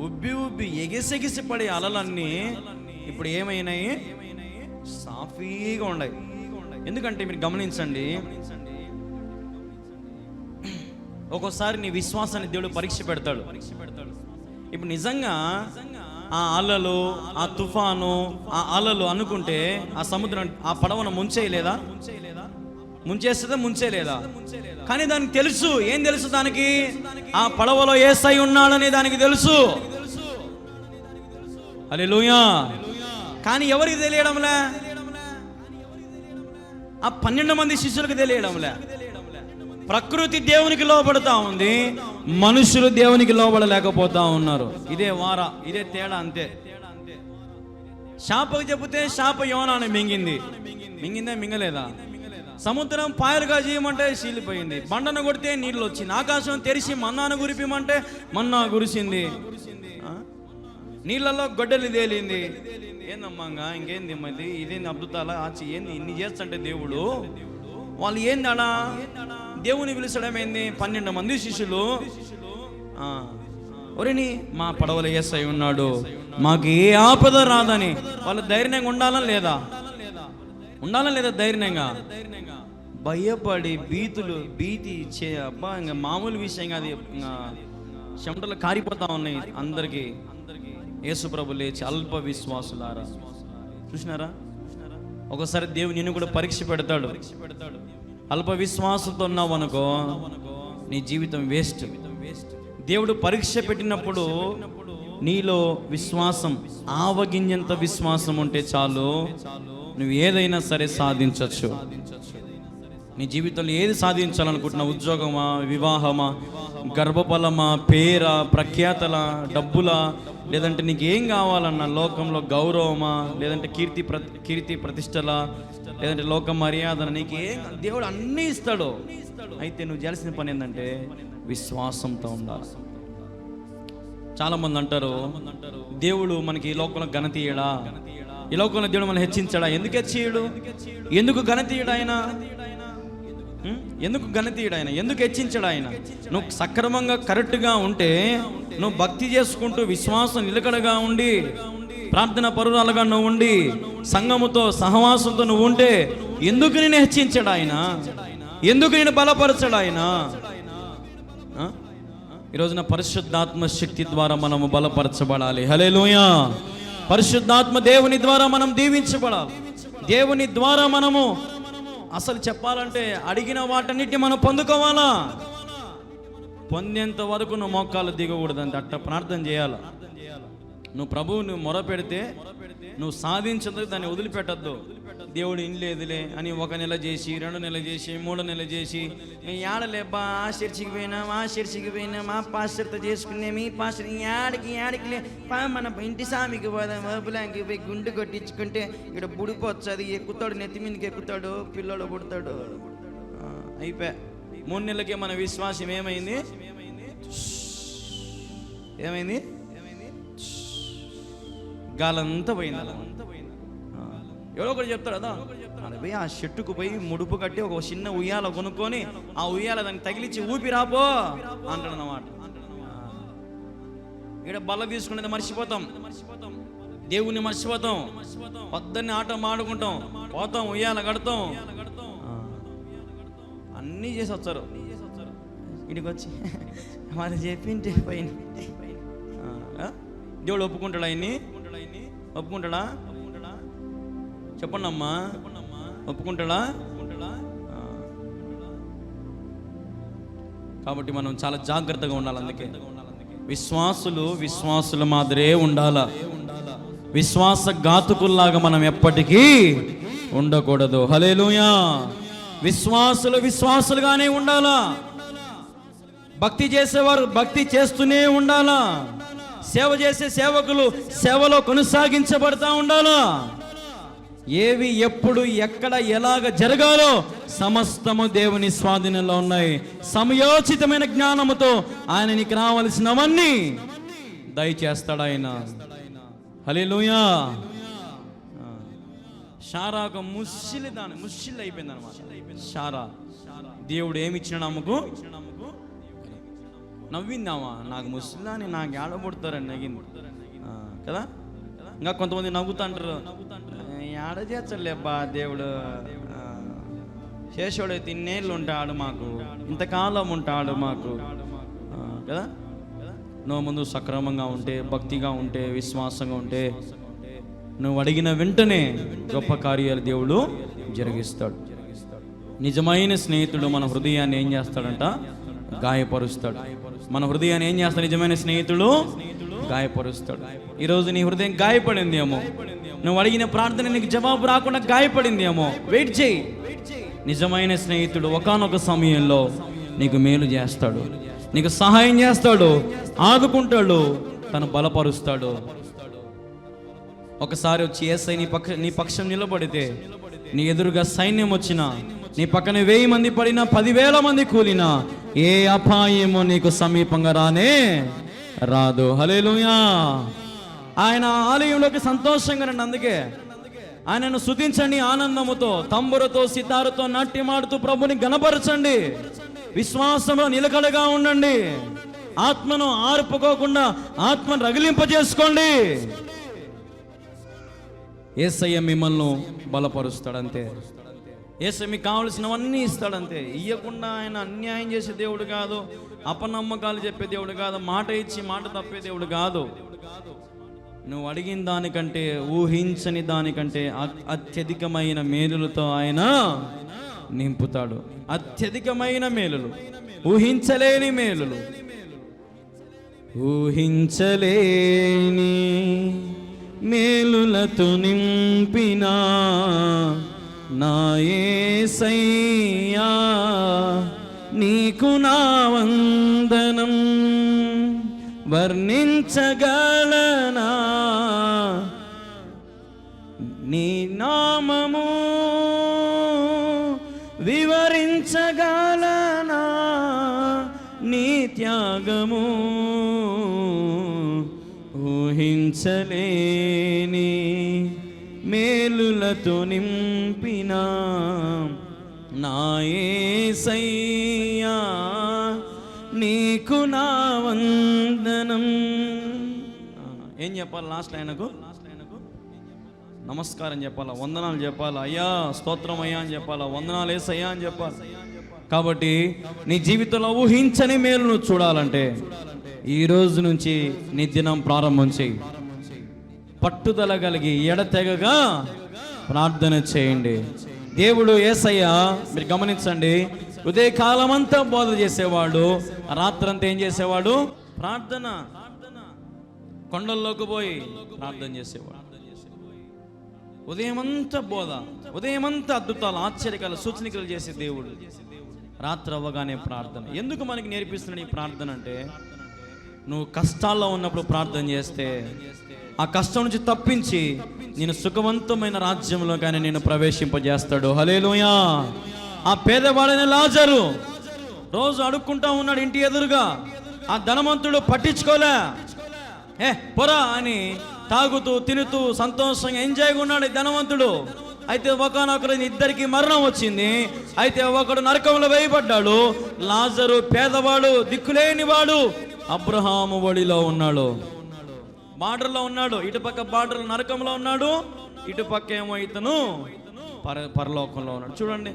ఉబ్బి ఎగిసెగిసి పడే అలలన్నీ ఇప్పుడు ఏమైనాయి? సాఫీగా ఉన్నాయి. ఎందుకంటే మీరు గమనించండి, ఒక్కోసారి నీ విశ్వాసాన్ని దేవుడు పరీక్ష పెడతాడు. ఇప్పుడు నిజంగా ఆ అలలు, ఆ తుఫాను, ఆ అలలు అనుకుంటే ఆ సముద్రం ఆ పడవను ముంచేయలేదా? ముంచేస్తుందా? ముంచేయలేదా? కానీ దానికి తెలుసు. ఏం తెలుసు దానికి? ఆ పడవలో యేసయ్య ఉన్నాడని దానికి తెలుసు. హల్లెలూయా. కానీ ఎవరికి తెలియడంలే? ఆ 12 మంది శిష్యులకు తెలియడంలే. ప్రకృతి దేవునికి లోబడతా ఉంది, మనుషులు దేవునికి లోబడలేకపోతా ఉన్నారు. ఇదే తేడా, అంతే. శాపకు చెబితే శాప యోనాన్ని మింగిందా? మింగలేదా? సముద్రం పాయలుగా చేయమంటే చీలిపోయింది. బండను కొడితే నీళ్ళు వచ్చింది. ఆకాశం తెరిచి మన్నాను కురిపిమంటే మన్నా కురిసింది. నీళ్ళలో గొడ్డలి తేలింది. ఏందమ్మంగా ఇంకేంది మళ్ళీ ఇదేంది అద్భుతాల ఆచి ఏంది ఇన్ని చేస్తుంటే దేవుడు? వాళ్ళు ఏందడా దేవుని పిలిచడమేంది? 12 మంది శిష్యులు ఒరేని మా పడవలో యేసయ్య ఉన్నాడు, మాకు ఏ ఆపద రాదని వాళ్ళు ధైర్యంగా ఉండాలని లేదా? ధైర్యంగా భయపడి భీతి ఇచ్చే అబ్బా ఇంకా మామూలు విషయం కాదు. చెమటలు కారిపోతా ఉన్నాయి అందరికీ. యేసు ప్రభు లేచి అల్ప విశ్వాసులారా, చూసినారా? ఒకసారి దేవుడు నిన్ను కూడా పరీక్ష పెడతాడు. అల్ప విశ్వాసంతో ఉన్నావు అనుకో, నీ జీవితం వేస్ట్. దేవుడు పరీక్ష పెట్టినప్పుడు నీలో విశ్వాసం, ఆవగింజంత విశ్వాసం ఉంటే చాలు, నువ్వు ఏదైనా సరే సాధించవచ్చు. నీ జీవితంలో ఏది సాధించాలనుకుంటున్నావు? ఉద్యోగమా, వివాహమా, గర్భఫలమా, పేరా, ప్రఖ్యాతల, డబ్బులా, లేదంటే నీకు ఏం కావాలన్నా, లోకంలో గౌరవమా, లేదంటే కీర్తి ప్రతిష్టలా, లేదంటే లోక మర్యాద, నీకు ఏం దేవుడు అన్నీ ఇస్తాడు. అయితే నువ్వు చేయాల్సిన పని ఏంటంటే విశ్వాసంతో ఉండాలి. చాలా మంది అంటారు దేవుడు మనకి ఈ లోకంలో ఘనత ఇయ్యడా, ఈ లోకంలో దేవుడు మనం హెచ్చించాడా? ఎందుకు హెచ్చియడు? ఎందుకు ఘనత ఇయ్యడు ఆయన? ఎందుకు ఘనత ఇయ్యడు ఆయన? ఎందుకు హెచ్చించాడు ఆయన? నువ్వు సక్రమంగా కరెక్ట్గా ఉంటే, నువ్వు భక్తి చేసుకుంటూ విశ్వాసం నిలకడగా ఉండి, ప్రార్థన పరురాలుగా నువ్వు ఉండి, సంఘముతో సహవాసంతో నువ్వు ఉంటే, ఎందుకు నేను హెచ్చించాడు ఆయన? ఎందుకు నేను బలపరచాడు ఆయన? ఈరోజున పరిశుద్ధాత్మ శక్తి ద్వారా మనము బలపరచబడాలి. హల్లెలూయా. పరిశుద్ధాత్మ దేవుని ద్వారా మనం దీవించబడాలి. దేవుని ద్వారా మనము అసలు చెప్పాలంటే అడిగిన వాటన్నిటిని మనం పొందుకోవాలా. పొందేంత వరకు నువ్వు మోకాలు దిగకూడదంటే అట్ట ప్రార్థన చేయాలా. నువ్వు ప్రభువు నువ్వు మొర పెడితే నువ్వు సాధించేందుకు దాన్ని వదిలిపెట్టద్దు. దేవుడు ఇన్లేదులే అని 1 నెల చేసి, 2 నెలలు చేసి, 3 నెలలు చేసి, మేము ఏడలేబ్బా ఆ చర్చికి పోయినాం, ఆ పాస్టర్తో చేసుకున్నాం, ఈ పాస్టర్ యాడికి మన ఇంటి సామికి పోదాం, బాబులాంకి పోయి గుండు కొట్టించుకుంటే ఇక్కడ బుడిపోవచ్చు, అది ఎక్కుతాడు, నెత్తి మీదకి ఎక్కుతాడు, పిల్లడు పుడతాడు. అయిపోయా 3 నెలలకే మన విశ్వాసం ఏమైంది? గాలంతా పోయింది. ఎవరో ఒకటి చెప్తాడు కదా, అది పోయి ఆ చెట్టుకు పోయి ముడుపు కట్టి ఒక చిన్న ఉయ్యాల కొనుక్కొని ఆ ఉయ్యాల దాన్ని తగిలించి ఊపి రాపో అంటాడు అన్నమాట. ఇక్కడ బల్ల తీసుకునేది మర్చిపోతాం, దేవుణ్ణి మర్చిపోతాం, పొద్దున్నే ఆట ఆడుకుంటాం, పోతాం, ఉయ్యాల కడతాం, అన్నీ చేసి వచ్చారు. ఇడికి వచ్చి వాళ్ళు చెప్పింటే పోయిన దేవుడు ఒప్పుకుంటాడా? ఆయన్ని ఒప్పుకుంటాడా? చెప్పండి అమ్మా, ఒప్పుకుంటాడా? కాబట్టి మనం చాలా జాగ్రత్తగా ఉండాలి. అందుకే విశ్వాసుల మాదిరే ఉండాలా. విశ్వాసఘాతుకుల్లాగా మనం ఎప్పటికీ ఉండకూడదు. హల్లెలూయా. విశ్వాసులుగానే ఉండాలా. భక్తి చేసేవారు భక్తి చేస్తూనే ఉండాలా. సేవ చేసే సేవకులు సేవలో కొనసాగించబడతా ఉండాలా. ఏవి ఎప్పుడు ఎక్కడ ఎలాగ జరగాలో సమస్తము దేవుని స్వాధీనంలో ఉన్నాయి. సమయోచితమైన జ్ఞానముతో ఆయన నీకు రావలసినవన్నీ దయచేస్తాడు ఆయన. హల్లెలూయా. షారాకు ముసిలి అయిపోయింది అనమాట. షారా దేవుడు ఏమి ఇచ్చిన నమ్మకు నవ్విందామా, నాకు ముసిలాని నాకు ఏడబుడతారని నవ్వింది కదా. ఇంకా కొంతమంది నవ్వుతుంటారు, ఏడ చేస్తాడులేబ్బా దేవుడు, చేసేవాడైతే ఇన్నేళ్ళు ఉంటాడు మాకు, ఇంతకాలం ఉంటాడు మాకు కదా. నువ్వు ముందు సక్రమంగా ఉంటే, భక్తిగా ఉంటే, విశ్వాసంగా ఉంటే, నువ్వు అడిగిన వెంటనే గొప్ప కార్యాలు దేవుడు జరిగిస్తాడు. నిజమైన స్నేహితుడు మన హృదయాన్ని ఏం చేస్తాడంట? గాయపరుస్తాడు. మన హృదయాన్ని ఏం చేస్తాడు? నిజమైన స్నేహితుడు గాయపరుస్తాడు. ఈరోజు నీ హృదయం గాయపడింది ఏమో, నువ్వు అడిగిన ప్రార్థన నీకు జవాబు రాకుండా గాయపడింది ఏమో, వెయిట్ చేయి. నిజమైన స్నేహితుడు ఒకానొక సమయంలో నీకు మేలు చేస్తాడు, నీకు సహాయం చేస్తాడు, ఆదుకుంటాడు, తను బలపరుస్తాడు. ఒకసారి వచ్చి యేసయ్య నీ పక్షం నిలబడితే, నీ ఎదురుగా సైన్యం వచ్చినా, నీ పక్కన 1000 మంది పడినా, 10,000 మంది కూలినా, ఏ అపాయమో నీకు సమీపంగా రానే రాదు. హల్లెలూయా. ఆయన ఆలయంలోకి సంతోషంగా రండి. అందుకే ఆయనను స్తుతించండి ఆనందముతో, తంబురతో, సితారుతో నాట్యమాడుతూ ప్రభుని గణపరచండి. విశ్వాసంలో నిలకడగా ఉండండి. ఆత్మను ఆర్పుకోకుండా ఆత్మను రగిలింపజేసుకోండి. యేసయ్య మిమ్మల్ని బలపరుస్తాడంతే. యేసయ్య మీకు కావలసినవన్నీ ఇస్తాడంతే. ఇయ్యకుండా ఆయన అన్యాయం చేసే దేవుడు కాదు, అపనమ్మకాలు చెప్పే దేవుడు కాదు, మాట ఇచ్చి మాట తప్పే దేవుడు కాదు. నువ్వు అడిగిన దానికంటే, ఊహించని దానికంటే అత్యధికమైన మేలులతో ఆయన నింపుతాడు. అత్యధికమైన మేలులు, ఊహించలేని మేలులు, ఊహించలేని మేలులతో నింపిన నా యేసయ్యా, నీకు నా వందనం. వర్ణించగలనా నీ నామము, వివరించగలనా నీ త్యాగము. ఊహించలేని మేలులతో నింపిన నా యేసయ్యా, నీకు నా వందనం. ఏం చెప్పాలి లాస్ట్ ఆయనకు? నమస్కారం చెప్పాలా, వందనాలు చెప్పాలా, అయ్యా స్తోత్రం అయ్యా అని చెప్పాలా, వందనాలు యేసయ్యా అని చెప్పాలి. కాబట్టి నీ జీవితంలో ఊహించని మేలును చూడాలంటే ఈ రోజు నుంచి నీ దినం ప్రారంభం చేయి. పట్టుదల కలిగి ఎడతెగగా ప్రార్థన చేయండి. దేవుడు యేసయ్య, మీరు గమనించండి, ఉదయకాలం అంతా బోధ చేసేవాడు, రాత్రంతా ఏం చేసేవాడు? ప్రార్థన. కొండల్లోకి పోయి ప్రార్థన చేసేవాడు. ఉదయమంతా బోధ, ఉదయమంతా అద్భుతాలు, ఆశ్చర్యకాలు, సూచనలు చేసే దేవుడు. రాత్రి అవ్వగానే ప్రార్థన. ఎందుకు మనకి నేర్పిస్తున్నాడు ఈ ప్రార్థన అంటే, నువ్వు కష్టాల్లో ఉన్నప్పుడు ప్రార్థన చేస్తే ఆ కష్టం నుంచి తప్పించి నేను సుఖవంతమైన రాజ్యంలో కానీ నేను ప్రవేశింపజేస్తాడు. హల్లెలూయా. ఆ పేదవాడైన లాజరు రోజు అడుక్కుంటా ఉన్నాడు ఇంటి ఎదురుగా. ఆ ధనవంతుడు పట్టించుకోలే, పొరా అని తాగుతూ తినుతూ సంతోషంగా ఎంజాయ్గా ఉన్నాడు ఈ ధనవంతుడు. అయితే ఒకనొకరు ఇద్దరికి మరణం వచ్చింది. అయితే ఒకడు నరకంలో వేయబడ్డాడు. లాజరు పేదవాడు, దిక్కులేనివాడు, అబ్రహాము ఒడిలో ఉన్నాడు, బార్డర్లో ఉన్నాడు. ఇటుపక్క బార్డర్ నరకంలో ఉన్నాడు, ఇటుపక్క ఏమో ఇతను పరలోకంలో ఉన్నాడు. చూడండి,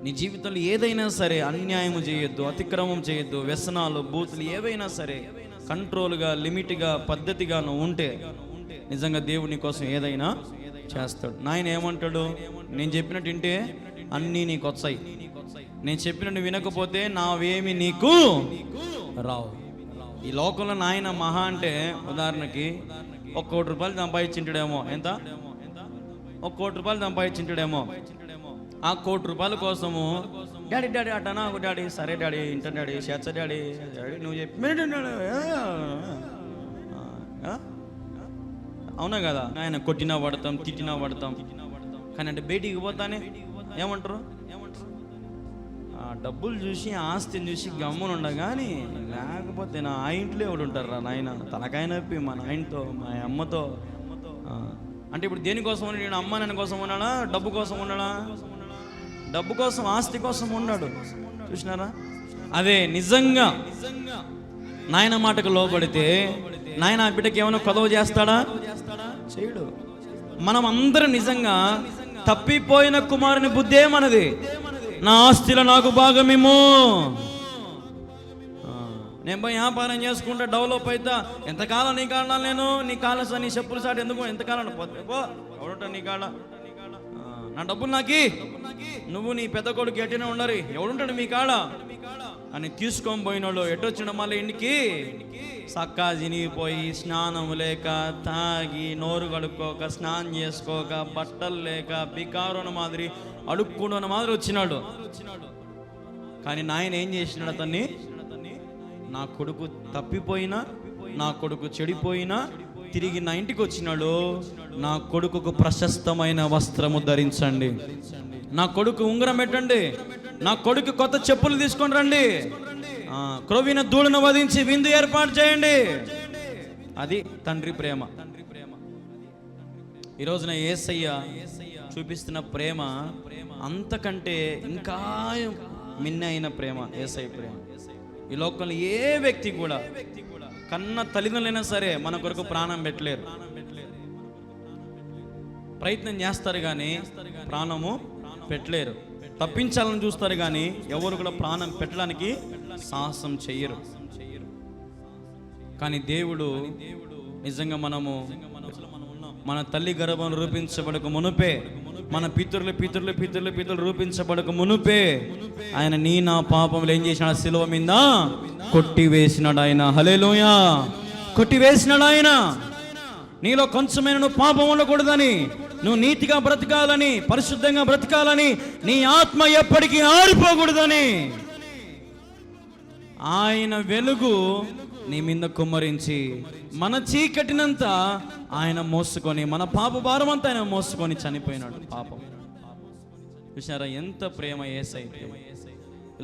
నీ జీవితంలో ఏదైనా సరే అన్యాయం చేయొద్దు, అతిక్రమం చేయొద్దు, వ్యసనాలు, బూతులు ఏవైనా సరే కంట్రోల్గా, లిమిట్గా, పద్ధతిగా నువ్వు ఉంటే నిజంగా దేవుని కోసం ఏదైనా చేస్తాడు. నాయన ఏమంటాడు? నేను చెప్పినట్టు వింటే అన్నీ నీకు వచ్చాయి, నేను చెప్పినట్టు వినకపోతే నావేమి నీకు రావు. ఈ లోకంలో నాయన మహా అంటే ఉదాహరణకి 1 కోటి రూపాయలు సంపాదించింటాడేమో. ఎంత? 1 కోటి రూపాయలు సంపాదించింటాడేమో. ఆ 1 కోటి రూపాయల కోసము డాడీ డాడీ అట్టనా, డాడీ సరే డాడీ ఇంటర్ డాడీ చేర్చ డాడీ నువ్వు చెప్పి అవునా కదా, ఆయన కొట్టినా పడతాం, తిట్టినా పడతాం. కానీ అంటే బయటికి పోతానే ఏమంటారు? డబ్బులు చూసి, ఆస్తిని చూసి గమ్మున ఉండగాని, లేకపోతే నా ఆ ఇంట్లో ఎవడు ఉంటారు రా నాయన, తలకాయ నొప్పి మా నాయనతో, మా అమ్మతో. అంటే ఇప్పుడు దేనికోసం ఉన్నాడు? నేను అమ్మ నాన్న కోసం ఉన్నాడా? డబ్బు కోసం ఉన్నాడా? డబ్బు కోసం, ఆస్తి కోసం ఉన్నాడు. చూసినారా? అదే నిజంగా నాయన మాటకు లోబడితే నాయన బిడ్డకి ఏమైనా కొదవ చేస్తాడా? చేయడు. మనం అందరం నిజంగా తప్పిపోయిన కుమారుని బుద్ధే మనది. నా ఆస్తిలో నాకు భాగమేమో. నేను పోయి వ్యాపారం చేసుకుంటే డెవలప్ అవుతా. ఎంతకాలం నీ కాడ నేను నీ కాళ్ళ నీ చెప్పులు సాటి ఎందుకు ఎంతకాలం పోతే ఎవడుంటా నీ కాడ, నా డబ్బులు నాకి, నువ్వు నీ పెద్ద కొడుకు ఎట్టినే ఉండరు, ఎవడుంటాడు మీ కాడ అని తీసుకొని పోయినోళ్ళు ఎటొచ్చిన మళ్ళీ ఇంటికి సక్కా జినిగిపోయి స్నానం లేక తాగి నోరు కడుక్కోక స్నానం చేసుకోక బట్టలు లేక బికారున మాదిరి అడుక్కున్న మాదిరి వచ్చినాడు. కానీ నాయన ఏం చేసినాడు అతన్ని? నా కొడుకు తప్పిపోయినా, నా కొడుకు చెడిపోయినా తిరిగి నా ఇంటికి వచ్చినాడు. నా కొడుకుకు ప్రశస్తమైన వస్త్రము ధరించండి, నా కొడుకు ఉంగరం పెట్టండి, నా కొడుకు కొత్త చెప్పులు తీసుకొని రండి, క్రొవ్విన దూడను వధించి విందు ఏర్పాటు చేయండి. అది తండ్రి ప్రేమ. ఈ రోజున యేసయ్య చూపిస్తున్న ప్రేమ అంతకంటే ఇంకా మిన్న అయిన ప్రేమ యేసయ్య ప్రేమ. ఈ లోకంలో ఏ వ్యక్తి కూడా కన్న తల్లిదండ్రులైనా సరే మన కొరకు ప్రాణం పెట్టలేరు. ప్రయత్నం చేస్తారు కానీ ప్రాణము పెట్టలేరు. తప్పించాలని చూస్తారు కానీ ఎవరు కూడా ప్రాణం పెట్టడానికి సాహసం చెయ్యరు. కానీ దేవుడు నిజంగా మనము మన తల్లి గర్భం రూపించబడక మునుపే, మన పితరులు రూపించబడక మునుపే ఆయన నీ నా పాపములు ఏం చేసినాడు? శిలువ మీద కొట్టివేసినాడు ఆయన. హల్లెలూయా! కొట్టివేసినాడు ఆయన. నీలో కొంచెమైన నువ్వు పాపం ఉండకూడదని, నువ్వు నీతిగా బ్రతకాలని, పరిశుద్ధంగా బ్రతకాలని, నీ ఆత్మ ఎప్పటికీ ఆరిపోకూడదని ఆయన వెలుగు నీ మీద కుమ్మరించి మన చీకటినంతా ఆయన మోసుకొని, మన పాప భారం అంతా ఆయన మోసుకొని చనిపోయినాడు. పాపం చూసారా ఎంత ప్రేమ యేసయ్య.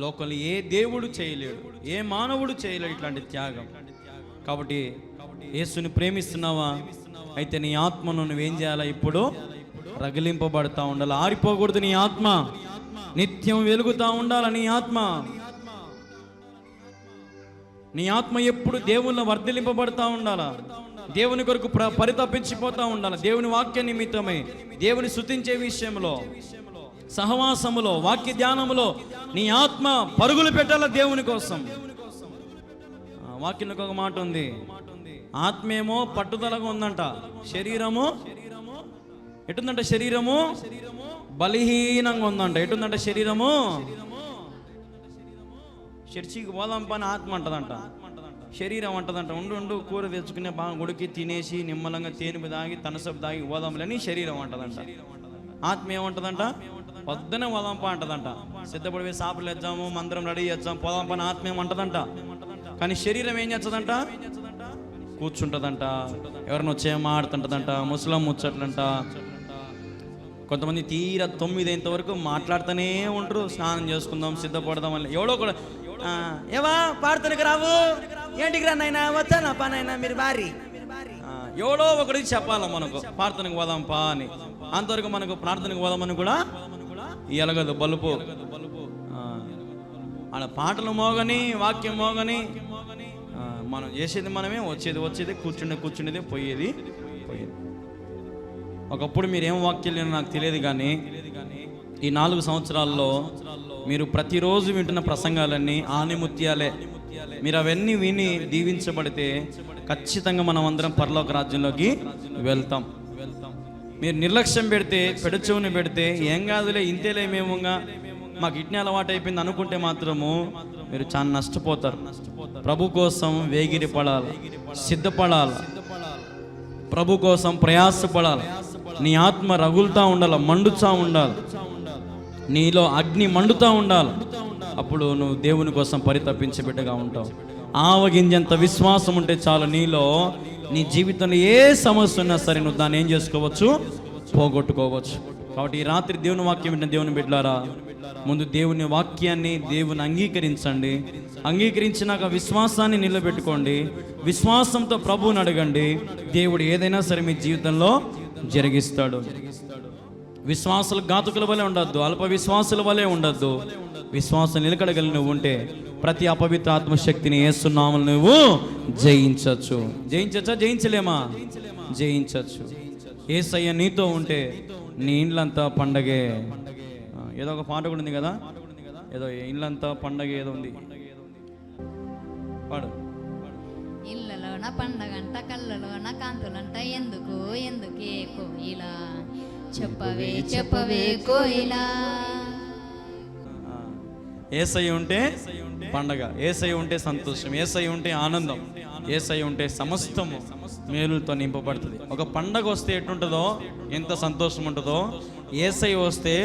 లోకంలో ఏ దేవుడు చేయలేడు, ఏ మానవుడు చేయలేడు ఇట్లాంటి త్యాగం. కాబట్టి యేసుని ప్రేమిస్తున్నావా? అయితే నీ ఆత్మను నువ్వేం చేయాలా? ఇప్పుడు రగిలింపబడతా ఉండాలి. ఆరిపోకూడదు నీ ఆత్మ, నిత్యం వెలుగుతా ఉండాలి నీ ఆత్మ. నీ ఆత్మ ఎప్పుడు దేవుళ్ళ వర్ధిలింపబడతా ఉండాలా, దేవుని కొరకు పరితపించిపోతా ఉండాలి. దేవుని వాక్య నిమిత్తమై, దేవుని స్తుతించే విషయంలో, సహవాసములో, వాక్య ధ్యానములో నీ ఆత్మ పరుగులు పెట్టాల దేవుని కోసం. వాక్యానికి ఒక మాట ఉంది, ఆత్మేమో పట్టుదలగా ఉందంట, శరీరము ఎటుందంట? శరీరము బలహీనంగా ఉందంట. ఎటుందంట? శరీరము చర్చికి పోదాం పని ఆత్మ అంటదంట, శరీరం అంటదంట ఉండు కూర తెచ్చుకునే బాగా గుడికి తినేసి నిమ్మలంగా తేనె తాగి తనసపు తాగి పోదాంలని శరీరం అంటదంట. ఆత్మ ఏమంటదంట? పొద్దునే పోదాంపా అంటదంట. సిద్ధపడిపోయి సాపులు వేద్దాము, మందిరం రెడీ చేద్దాం, పోదాం పని ఆత్మ ఏమంటదంట. కానీ శరీరం ఏం చేస్తుందంట? కూర్చుంటదంట, ఎవరిని వచ్చే మాడుతుంటదంట, ముసలం ముచ్చట్లంట. కొంతమంది తీరా 9 అయ్యేంత వరకు మాట్లాడుతూనే ఉంటారు. స్నానం చేసుకుందాం, సిద్ధపడదాం అని. ఎవడో కూడా ఏవా పాడతానికి రావు, ఏంటికి రా నాయనా, వచ్చానా పా నాయనా మీరు భారీ, ఎవడో ఒకరికి చెప్పాలా మనకు ప్రార్థనకు పోదాంపా అని. అంతవరకు మనకు ప్రార్థనకు పోదామని కూడా ఎలగదు బలుపు. ఆడ పాటలు మోగని, వాక్యం మోగని, మనం చేసేది మనమే, వచ్చేది కూర్చుండేది పోయేది. ఒకప్పుడు మీరేం వాక్యాలు నాకు తెలియదు కానీ ఈ 4 సంవత్సరాల్లో మీరు ప్రతిరోజు వింటున్న ప్రసంగాలన్నీ ఆనిముత్యాలే. మీరు అవన్నీ విని దీవించబడితే ఖచ్చితంగా మనం అందరం పరలోక రాజ్యంలోకి వెళ్తాం. మీరు నిర్లక్ష్యం పెడితే, పెడచెవుని పెడితే, ఏం కాదులే ఇంతేలే మేముగా మాకు ఇట్నే అలవాటు అయిపోయింది అనుకుంటే మాత్రము మీరు చాలా నష్టపోతారు. ప్రభు కోసం వేగిరి పడాలి, సిద్ధపడాలి, ప్రభు కోసం ప్రయాసపడాలి. నీ ఆత్మ రగులుతూ ఉండాలి, మండుతూ ఉండాలి, నీలో అగ్ని మండుతూ ఉండాలి. అప్పుడు నువ్వు దేవుని కోసం పరితపించే బిడ్డగా ఉంటావు. ఆవగింజంత విశ్వాసం ఉంటే చాలు, నీలో నీ జీవితంలో ఏ సమస్య ఉన్నా సరే నువ్వు దాన్ని ఏం చేసుకోవచ్చు? పోగొట్టుకోవచ్చు. కాబట్టి ఈ రాత్రి దేవుని వాక్యం వింటున్న దేవుని బిడ్డలారా, ముందు దేవుని వాక్యాన్ని దేవుని అంగీకరించండి. అంగీకరించినాక విశ్వాసాన్ని నిలబెట్టుకోండి. విశ్వాసంతో ప్రభువుని అడగండి. దేవుడు ఏదైనా సరే మీ జీవితంలో జరిగిస్తాడు. విశ్వాసులు ఘాతుకుల వలె ఉండొద్దు, అల్ప విశ్వాసుల వలె ఉండొద్దు. విశ్వాసం నిలకడగలి నువ్వు ఉంటే ప్రతి అపవిత్ర ఆత్మశక్తిని యేసు నామములో నువ్వు జయించవచ్చు. జయించలేమా? జయించవచ్చు. యేసయ్య నీతో ఉంటే నీ ఇండ్లంతా పండగే. ఏదో ఒక పాట కూడా ఉంది కదా, ఏదో ఇండ్లంతా పండగే ఏదో ఉంది, పాడు. ఇళ్ళలోన పండగంట కళ్ళలోన కాంతులంట ఎందుకు ఎందుకే కోయిలా చెప్పవే చెప్పవే కోయిలా. యేసయ్య ఉంటే పండగ, యేసయ్య ఉంటే సంతోషం, యేసయ్య ఉంటే ఆనందం, యేసయ్య ఉంటే సమస్తము మేలుతో నింపబడుతుంది. ఒక పండగ వస్తే ఎట్టుంటుందో, ఎంత సంతోషం ఉంటుందో, యేసయ్య వస్తే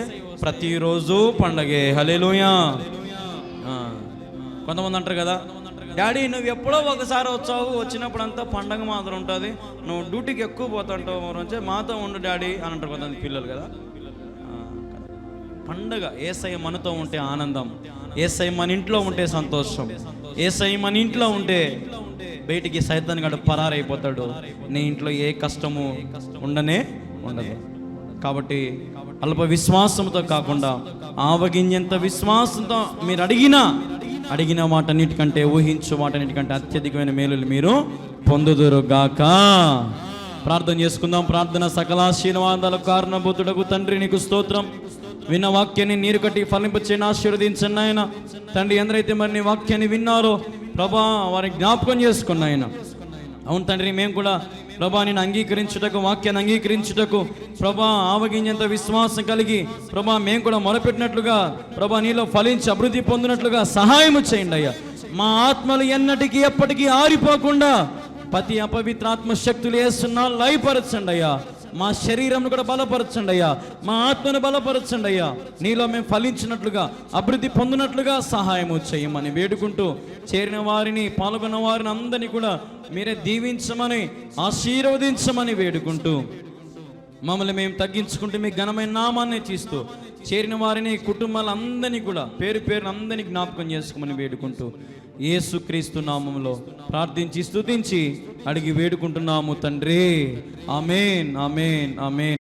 ప్రతిరోజు పండగే. హల్లెలూయా. కొంతమంది అంటారు కదా, డాడీ నువ్వు ఎప్పుడో ఒకసారి వచ్చావు, వచ్చినప్పుడు అంతా పండగ మాత్రం ఉంటుంది, నువ్వు డ్యూటీకి ఎక్కువ పోతుంటావు, మాతో ఉండు డాడీ అని అంటారు కొంతమంది పిల్లలు కదా. పండగ యేసయ్య మనతో ఉంటే ఆనందం, యేసయ్య మన ఇంట్లో ఉంటే సంతోషం, యేసయ్య మన ఇంట్లో ఉంటే బయటికి సైతాన్ గడు పరారైపోతాడు, నీ ఇంట్లో ఏ కష్టము ఉండనే ఉండదు. కాబట్టి అల్ప విశ్వాసంతో కాకుండా ఆవగింజంత విశ్వాసంతో మీరు అడిగిన వాటన్నిటికంటే, ఊహించు వాటన్నిటికంటే అత్యధికమైన మేలులు మీరు పొందుదురు గాక. ప్రార్థన చేసుకుందాం. ప్రార్థన. సకలాశీర్వాదాలకు కారణభూతుడకు తండ్రి నీకు స్తోత్రం. విన్న వాక్యాన్ని నీరు కట్టి ఫలింపచేయని ఆశీర్వదించండి ఆయన. తండ్రి, ఎందరైతే మరి నీ వాక్యాన్ని విన్నారో ప్రభా వారిని జ్ఞాపకం చేసుకున్న ఆయన. అవును తండ్రి, మేము కూడా ప్రభా నేను అంగీకరించుటకు, వాక్యాన్ని అంగీకరించుటకు ప్రభా ఆవగింజంత విశ్వాసం కలిగి ప్రభా మేము కూడా మొరపెట్టినట్లుగా ప్రభా నీలో ఫలించి అభివృద్ధి పొందినట్లుగా సహాయము చేయండి అయ్యా. మా ఆత్మలు ఎన్నటికీ ఎప్పటికీ ఆరిపోకుండా ప్రతి అపవిత్రాత్మ శక్తులు వేస్తున్నా లయపరచండి అయ్యా. మా శరీరం కూడా బలపరచండి అయ్యా, మా ఆత్మను బలపరచండి అయ్యా. నీలో మేము ఫలించినట్లుగా అభివృద్ధి పొందినట్లుగా సహాయము చేయమని వేడుకుంటూ, చేరిన వారిని పాల్గొన్న వారిని అందరినీ కూడా మీరే దీవించమని ఆశీర్వదించమని వేడుకుంటూ, మమ్మల్ని మేము తగ్గించుకుంటూ మీ ఘనమైన నామాన్ని తీస్తూ, చేరిన వారిని కుటుంబాలందరినీ కూడా పేరు పేరున అందరినీ జ్ఞాపకం చేసుకోమని వేడుకుంటూ, యేసుక్రీస్తు నామములో ప్రార్థించి స్తుతించి అడిగి వేడుకుంటున్నాము తండ్రి. ఆమేన్, ఆమేన్, ఆమేన్.